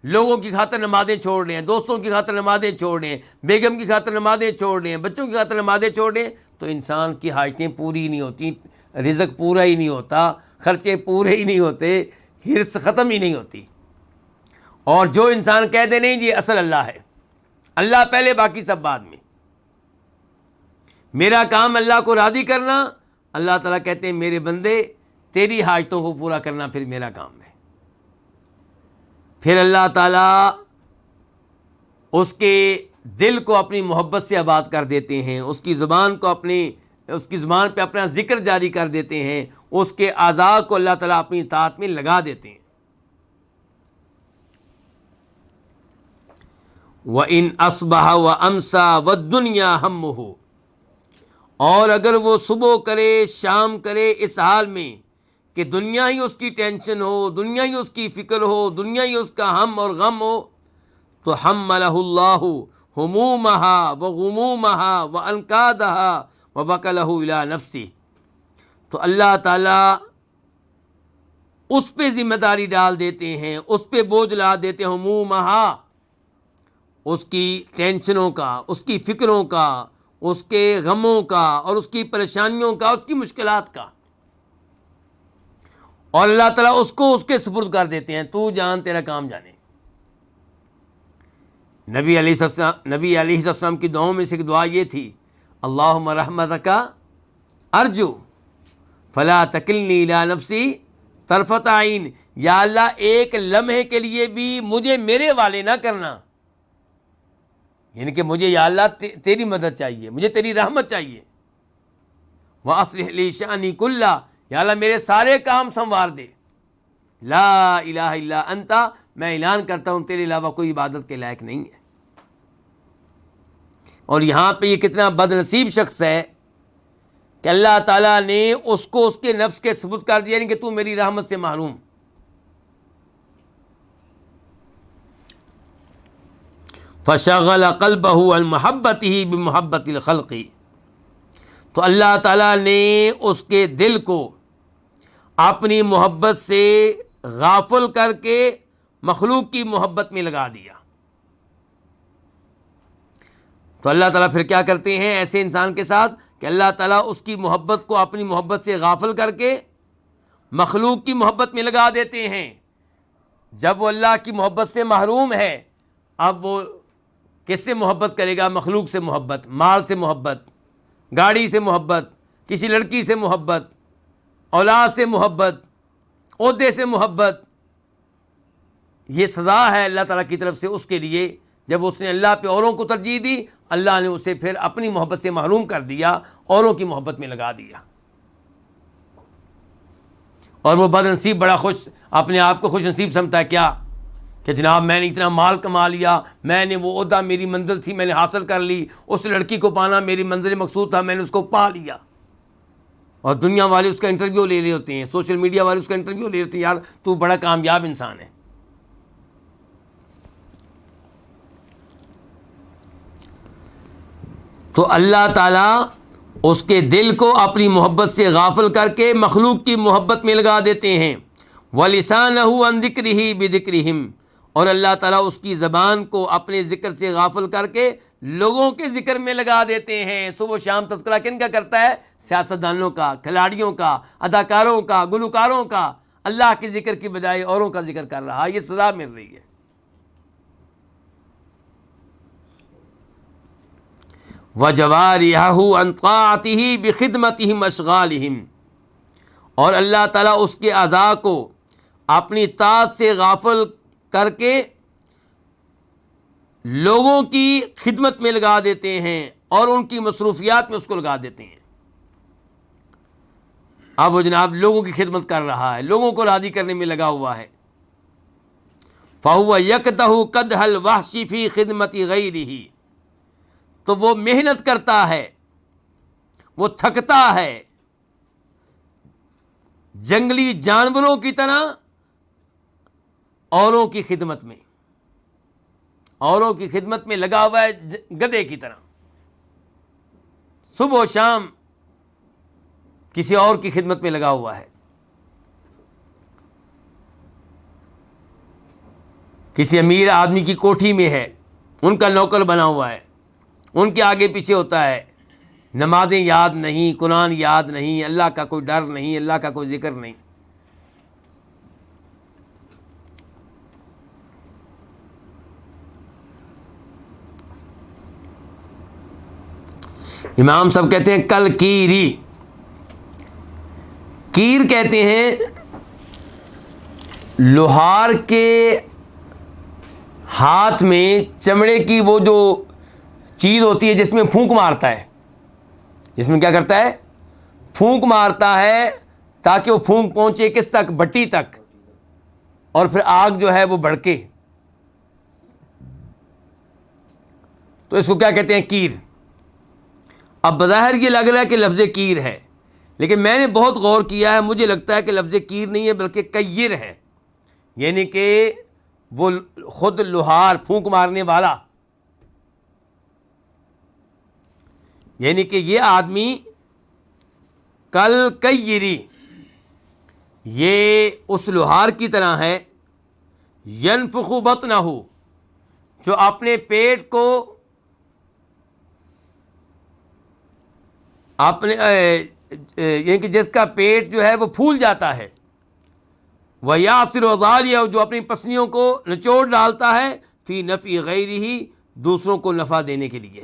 لوگوں کی خاطر نمازیں چھوڑ رہے ہیں، دوستوں کی خاطر نمازیں چھوڑ رہے ہیں، بیگم کی خاطر نمازیں چھوڑ رہے ہیں، بچوں کی خاطر نمازیں چھوڑ رہے ہیں، تو انسان کی حاجتیں پوری نہیں ہوتی، رزق پورا ہی نہیں ہوتا، خرچے پورے ہی نہیں ہوتے، ہرس ختم ہی نہیں ہوتی۔ اور جو انسان کہہ دے نہیں جی اصل اللہ ہے، اللہ پہلے باقی سب بعد میں. میرا کام اللہ کو راضی کرنا. اللہ تعالیٰ کہتے ہیں میرے بندے تیری حاجتوں کو پورا کرنا پھر میرا کام ہے. پھر اللہ تعالیٰ اس کے دل کو اپنی محبت سے آباد کر دیتے ہیں, اس کی زبان پہ اپنا ذکر جاری کر دیتے ہیں, اس کے اعضاء کو اللہ تعالیٰ اپنی اطاعت میں لگا دیتے ہیں. وَإِنْ أَصْبَحَ وَأَمْسَى وَالدُّنْيَا هَمُّهُ, اور اگر وہ صبح کرے شام کرے اس حال میں کہ دنیا ہی اس کی ٹینشن ہو, دنیا ہی اس کی فکر ہو, دنیا ہی اس کا ہم اور غم ہو, تو حملہ اللہ ہمومها وغمومها وانکادها ووکلہ الی نفسہ, تو اللہ تعالیٰ اس پہ ذمہ داری ڈال دیتے ہیں, اس پہ بوجھ لا دیتے ہیں, ہمومها اس کی ٹینشنوں کا, اس کی فکروں کا, اس کے غموں کا, اور اس کی پریشانیوں کا, اس کی مشکلات کا, اور اللہ تعالیٰ اس کو اس کے سپرد کر دیتے ہیں, تو جان تیرا کام جانے. نبی علیہ السلام کی دعاؤں میں سے ایک دعا یہ تھی, اللہم رحمتک ارجو فلا تکلنی الی نفسی طرفۃ عین, یا اللہ ایک لمحے کے لیے بھی مجھے میرے والے نہ کرنا, یعنی کہ مجھے یا اللہ تیری مدد چاہیے, مجھے تیری رحمت چاہیے. وَأَصْلِحْ لِي شَأْنِي كُلَّهُ, یا اللہ میرے سارے کام سنوار دے. لا الہ الا انت, میں اعلان کرتا ہوں تیرے علاوہ کوئی عبادت کے لائق نہیں ہے. اور یہاں پہ یہ کتنا بد نصیب شخص ہے کہ اللہ تعالیٰ نے اس کو اس کے نفس کے سپرد کر دیا, یعنی کہ تو میری رحمت سے محروم. فشغل قلبه عن محبته بمحبت الخلق, تو اللہ تعالیٰ نے اس کے دل کو اپنی محبت سے غافل کر کے مخلوق کی محبت میں لگا دیا. تو اللہ تعالیٰ پھر کیا کرتے ہیں ایسے انسان کے ساتھ کہ اللہ تعالیٰ اس کی محبت کو اپنی محبت سے غافل کر کے مخلوق کی محبت میں لگا دیتے ہیں. جب وہ اللہ کی محبت سے محروم ہے, اب وہ کس سے محبت کرے گا؟ مخلوق سے محبت, مال سے محبت, گاڑی سے محبت, کسی لڑکی سے محبت, اولاد سے محبت, عہدے سے محبت. یہ سزا ہے اللہ تعالیٰ کی طرف سے اس کے لیے. جب اس نے اللہ پہ اوروں کو ترجیح دی, اللہ نے اسے پھر اپنی محبت سے محروم کر دیا, اوروں کی محبت میں لگا دیا. اور وہ بد نصیب بڑا خوش, اپنے آپ کو خوش نصیب سمجھتا ہے کیا کہ جناب میں نے اتنا مال کما لیا, میں نے وہ عہدہ میری منزل تھی میں نے حاصل کر لی, اس لڑکی کو پانا میری منزل مقصود تھا میں نے اس کو پا لیا. اور دنیا والے اس کا انٹرویو لے رہے ہوتے ہیں, سوشل میڈیا والے اس کا انٹرویو لے رہے ہوتے ہیں, یار تو بڑا کامیاب انسان ہے. تو اللہ تعالیٰ اس کے دل کو اپنی محبت سے غافل کر کے مخلوق کی محبت میں لگا دیتے ہیں. وَلِسَانَهُ عَنْ ذِكْرِهِ بِذِكْرِهِمْ, اور اللہ تعالیٰ اس کی زبان کو اپنے ذکر سے غافل کر کے لوگوں کے ذکر میں لگا دیتے ہیں. صبح و شام تذکرہ کن کا کرتا ہے؟ سیاستدانوں کا, کھلاڑیوں کا, اداکاروں کا, گلوکاروں کا. اللہ کے ذکر کی بجائے اوروں کا ذکر کر رہا, یہ سزا مل رہی ہے. وَجَوَارِحَهُ عَنْ طَاعَتِهِ بِخِدْمَتِهِمْ أَشْغَالِهِمْ, اور اللہ تعالیٰ اس کے اعضاء کو اپنی طاعت سے غافل کر کے لوگوں کی خدمت میں لگا دیتے ہیں اور ان کی مصروفیات میں اس کو لگا دیتے ہیں. اب وہ جناب لوگوں کی خدمت کر رہا ہے, لوگوں کو راضی کرنے میں لگا ہوا ہے. فَهُوَ يَقْدَحُ قَدْحَ الْوَحْشِ فِي خِدْمَةِ غَيْرِهِ, تو وہ محنت کرتا ہے, وہ تھکتا ہے جنگلی جانوروں کی طرح اوروں کی خدمت میں, اوروں کی خدمت میں لگا ہوا ہے گدھے کی طرح. صبح و شام کسی اور کی خدمت میں لگا ہوا ہے. کسی امیر آدمی کی کوٹھی میں ہے, ان کا نوکر بنا ہوا ہے, ان کے آگے پیچھے ہوتا ہے, نمازیں یاد نہیں, قرآن یاد نہیں, اللہ کا کوئی ڈر نہیں, اللہ کا کوئی ذکر نہیں. امام صاحب کہتے ہیں کل کیری. کیر کہتے ہیں لوہار کے ہاتھ میں چمڑے کی وہ جو چیز ہوتی ہے جس میں پھونک مارتا ہے, جس میں کیا کرتا ہے, پھونک مارتا ہے تاکہ وہ پھونک پہنچے کس تک, بٹی تک, اور پھر آگ جو ہے وہ بھڑکے. تو اس کو کیا کہتے ہیں, کیر. اب بظاہر یہ لگ رہا ہے کہ لفظ کیر ہے, لیکن میں نے بہت غور کیا ہے, مجھے لگتا ہے کہ لفظ کیر نہیں ہے بلکہ کیر ہے, یعنی کہ وہ خود لوہار, پھونک مارنے والا. یعنی کہ یہ آدمی کل کیری, یہ اس لوہار کی طرح ہے, ینفخ بطنہ, جو اپنے پیٹ کو اپنے یعنی کہ جس کا پیٹ جو ہے وہ پھول جاتا ہے, وَيَعْصِرُ ذَالِيَ, جو اپنی پسلیوں کو نچوڑ ڈالتا ہے, فی نفع غیرہ, دوسروں کو نفع دینے کے لیے.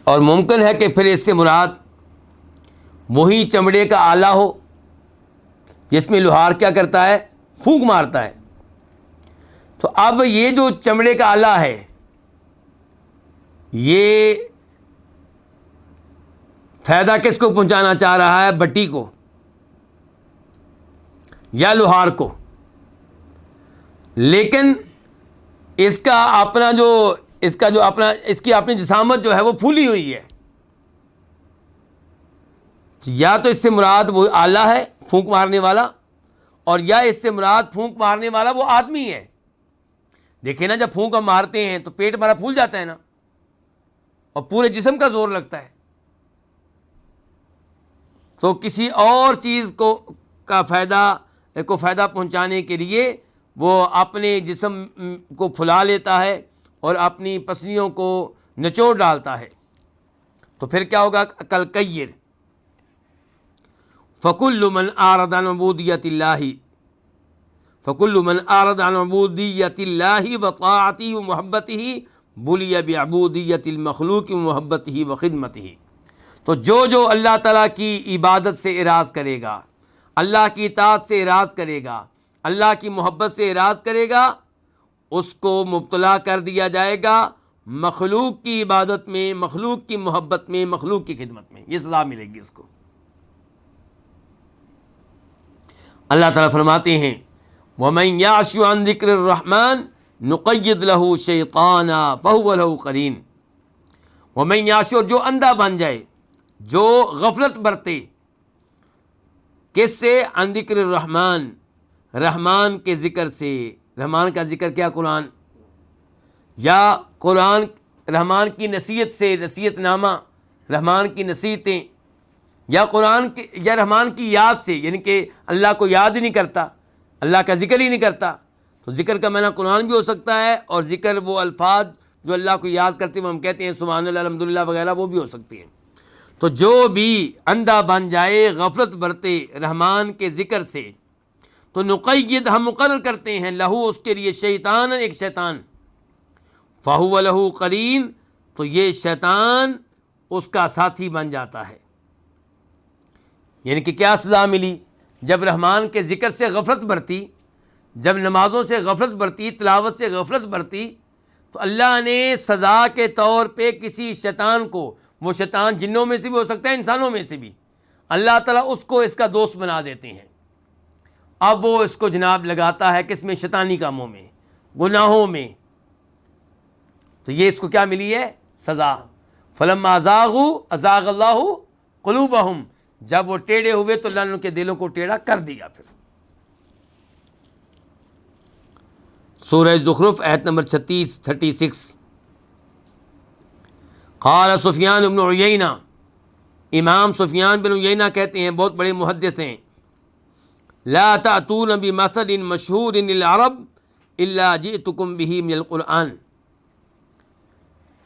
اور ممکن ہے کہ پھر اس سے مراد وہی چمڑے کا آلہ ہو جس میں لوہار کیا کرتا ہے, پھونک مارتا ہے. تو اب یہ جو چمڑے کا آلہ ہے یہ فائدہ کس کو پہنچانا چاہ رہا ہے, بٹی کو یا لوہار کو, لیکن اس کی اپنی جسامت جو ہے وہ پھولی ہوئی ہے. یا تو اس سے مراد وہ آلہ ہے پھونک مارنے والا, اور یا اس سے مراد پھونک مارنے والا وہ آدمی ہے. دیکھیں نا, جب پھونک ہم مارتے ہیں تو پیٹ ہمارا پھول جاتا ہے نا, اور پورے جسم کا زور لگتا ہے. تو کسی اور چیز کو فائدہ پہنچانے کے لیے وہ اپنے جسم کو پھلا لیتا ہے اور اپنی پسلیوں کو نچوڑ ڈالتا ہے. تو پھر کیا ہوگا, کل کیر. فَكُلُّ مَنْ أَعْرَضَ عَنْ عُبُودِيَّةِ اللَّهِ فَكُلُّ مَنْ أَعْرَضَ عَنْ عُبُودِيَّةِ اللَّهِ وَطَاعَتِهِ وَمُحَبَّتِهِ بُلِيَ بِعُبُودِيَّةِ الْمَخْلُوقِ وَمُحَبَّتِهِ وَخِدْمَتِهِ. تو جو اللہ تعالیٰ کی عبادت سے اعراض کرے گا, اللہ کی اطاعت سے اعراض کرے گا, اللہ کی محبت سے اعراض کرے گا, اس کو مبتلا کر دیا جائے گا مخلوق کی عبادت میں, مخلوق کی محبت میں, مخلوق کی خدمت میں. یہ سزا ملے گی اس کو. اللہ تعالیٰ فرماتے ہیں وَمَنْ يَعْشُ عَنْ ذِكْرِ الرَّحْمَنِ نُقَيِّضْ لَهُ شَيْطَانًا فَهُوَ لَهُ قَرِينٌ. وَمَنْ يَعْشُ, اور جو اندھا بن جائے, جو غفلت برتے, کس سے, عن ذکر الرحمن, رحمان کے ذکر سے. رحمان کا ذکر کیا, قرآن, یا قرآن رحمان کی نصیحت سے, نصیحت نامہ, رحمان کی نصیحتیں, یا یا رحمان کی یاد سے, یعنی کہ اللہ کو یاد ہی نہیں کرتا, اللہ کا ذکر ہی نہیں کرتا. تو ذکر کا معنی قرآن بھی ہو سکتا ہے, اور ذکر وہ الفاظ جو اللہ کو یاد کرتے ہوئے ہم کہتے ہیں سبحان اللہ, الحمدللہ وغیرہ, وہ بھی ہو سکتی ہیں. تو جو بھی اندھا بن جائے, غفلت برتے رحمان کے ذکر سے, تو نقید, ہم مقرر کرتے ہیں, لہو, اس کے لیے, شیطان, ایک شیطان, فہو لہو قرین, تو یہ شیطان اس کا ساتھی بن جاتا ہے. یعنی کہ کیا سزا ملی, جب رحمان کے ذکر سے غفلت برتی, جب نمازوں سے غفلت برتی, تلاوت سے غفلت برتی, تو اللہ نے سزا کے طور پہ کسی شیطان کو, وہ شیطان جنوں میں سے بھی ہو سکتا ہے, انسانوں میں سے بھی, اللہ تعالیٰ اس کو اس کا دوست بنا دیتے ہیں. اب وہ اس کو جناب لگاتا ہے کس میں, شیطانی کاموں میں, گناہوں میں. تو یہ اس کو کیا ملی ہے, سزا. فلما ازاغوا ازاغ اللہ قلوبہم, جب وہ ٹیڑھے ہوئے تو اللہ نے ان کے دلوں کو ٹیڑھا کر دیا. پھر سورہ زخرف آیت نمبر 36. قال سفیان بن عیینہ, امام سفیان بن عیینہ کہتے ہیں, بہت بڑے محدث ہیں, لا تأتون بمثل مشہور للعرب الا جئتکم به من القرآن.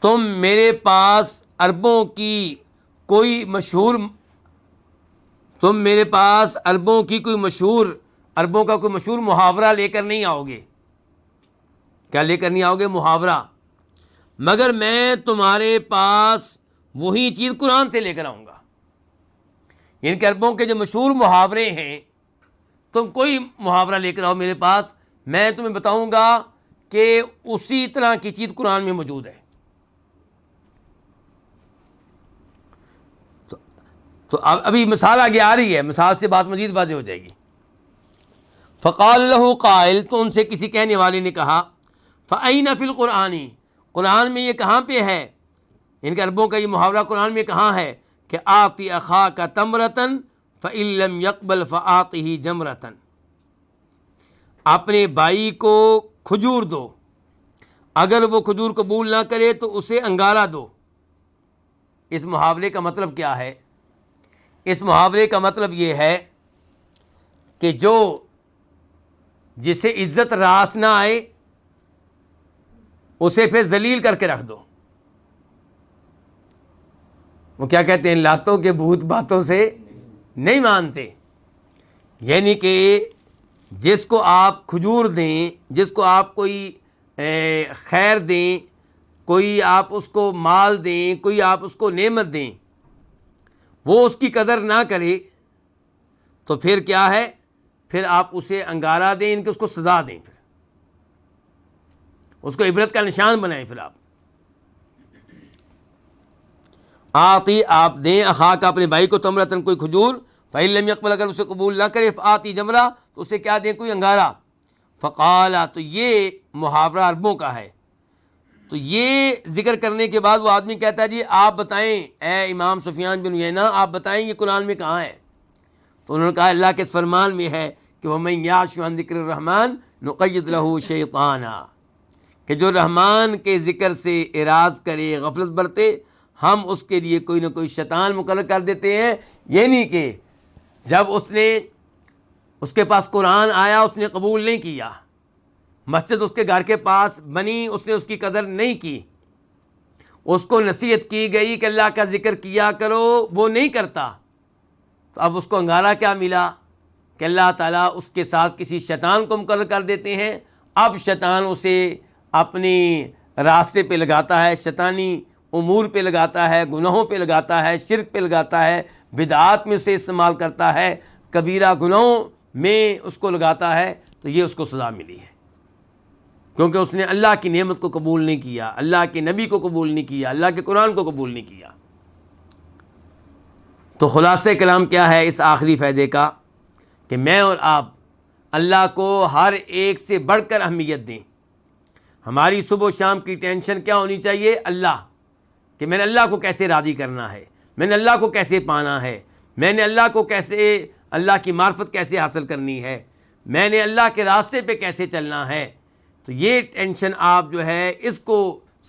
تم میرے پاس عربوں کی کوئی مشہور عربوں کا کوئی مشہور محاورہ لے کر نہیں آؤ گے. کیا لے کر نہیں آؤ گے؟ محاورہ. مگر میں تمہارے پاس وہی چیز قرآن سے لے کر آؤں گا. ان کے عربوں کے جو مشہور محاورے ہیں، تم کوئی محاورہ لے کر آؤ میرے پاس، میں تمہیں بتاؤں گا کہ اسی طرح کی چیز قرآن میں موجود ہے. تو ابھی مثال آگے آ رہی ہے، مثال سے بات مزید واضح ہو جائے گی. فقال له قائل، تو ان سے کسی کہنے والے نے کہا، فأین فی القرآن، قرآن میں یہ کہاں پہ ہے؟ ان کے عربوں کا یہ محاورہ قرآن میں کہاں ہے کہ آتی اخاک تمرتن فإن لم يقبل فآتہ جمرتن، اپنے بھائی کو کھجور دو، اگر وہ کھجور قبول نہ کرے تو اسے انگارہ دو. اس محاورے کا مطلب کیا ہے؟ اس محاورے کا مطلب یہ ہے کہ جسے عزت راس نہ آئے اسے پھر ذلیل کر کے رکھ دو. وہ کیا کہتے ہیں؟ لاتوں کے بھوت باتوں سے نہیں مانتے. یعنی کہ جس کو آپ کھجور دیں، جس کو آپ کوئی خیر دیں، کوئی آپ اس کو مال دیں، کوئی آپ اس کو نعمت دیں، وہ اس کی قدر نہ کرے تو پھر کیا ہے؟ پھر آپ اسے انگارہ دیں، ان کے اس کو سزا دیں، پھر اس کو عبرت کا نشان بنائیں. پھر آتی آپ دیں اخا کا اپنے بھائی کو تمرتن کوئی کھجور، فإن لم يقبل اگر اسے قبول نہ کرے فآتی جمرہ تو اسے کیا دیں؟ کوئی انگارہ. فقال، تو یہ محاورہ عربوں کا ہے. تو یہ ذکر کرنے کے بعد وہ آدمی کہتا ہے جی آپ بتائیں اے امام سفیان بن عیینہ، آپ بتائیں یہ قرآن میں کہاں ہے؟ تو انہوں نے کہا اللہ کے اس فرمان میں ہے کہ وَمَن يَعْشُ عَن ذِكْرِ الرَّحْمَنِ نُقَيِّضْ لَهُ شَيْطَانًا، کہ جو رحمان کے ذکر سے اعراض کرے، غفلت برتے، ہم اس کے لیے کوئی نہ کوئی شیطان مقرر کر دیتے ہیں. یعنی کہ جب اس کے پاس قرآن آیا اس نے قبول نہیں کیا، مسجد اس کے گھر کے پاس بنی، اس نے اس کی قدر نہیں کی، اس کو نصیحت کی گئی کہ اللہ کا ذکر کیا کرو، وہ نہیں کرتا، تو اب اس کو انگارہ کیا ملا کہ اللہ تعالیٰ اس کے ساتھ کسی شیطان کو مقرر کر دیتے ہیں. اب شیطان اسے اپنی راستے پہ لگاتا ہے، شیطانی امور پہ لگاتا ہے، گناہوں پہ لگاتا ہے، شرک پہ لگاتا ہے، بدعات میں اسے استعمال کرتا ہے، کبیرہ گناہوں میں اس کو لگاتا ہے. تو یہ اس کو سزا ملی ہے کیونکہ اس نے اللہ کی نعمت کو قبول نہیں کیا، اللہ کے نبی کو قبول نہیں کیا، اللہ کے قرآن کو قبول نہیں کیا. تو خلاصہ کلام کیا ہے اس آخری فائدے کا؟ کہ میں اور آپ اللہ کو ہر ایک سے بڑھ کر اہمیت دیں. ہماری صبح و شام کی ٹینشن کیا ہونی چاہیے؟ اللہ، کہ میں نے اللہ کو کیسے راضی کرنا ہے، میں نے اللہ کو کیسے پانا ہے، میں نے اللہ کو کیسے، اللہ کی معرفت کیسے حاصل کرنی ہے، میں نے اللہ کے راستے پہ کیسے چلنا ہے. تو یہ ٹینشن آپ جو ہے اس کو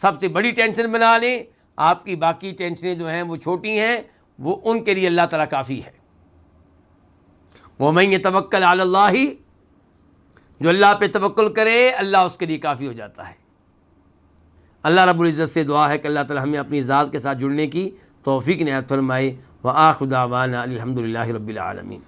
سب سے بڑی ٹینشن بنا لیں. آپ کی باقی ٹینشنیں جو ہیں وہ چھوٹی ہیں، وہ ان کے لیے اللہ تعالیٰ کافی ہے. وَمَن يَتَوَكَّلْ عَلَى اللَّهِ، جو اللہ پہ توکل کرے اللہ اس کے لیے کافی ہو جاتا ہے. اللہ رب العزت سے دعا ہے کہ اللہ تعالیٰ ہمیں اپنی ذات کے ساتھ جڑنے کی توفیق عنایت فرمائے. وآخر دعوانا الحمد للہ رب العالمین.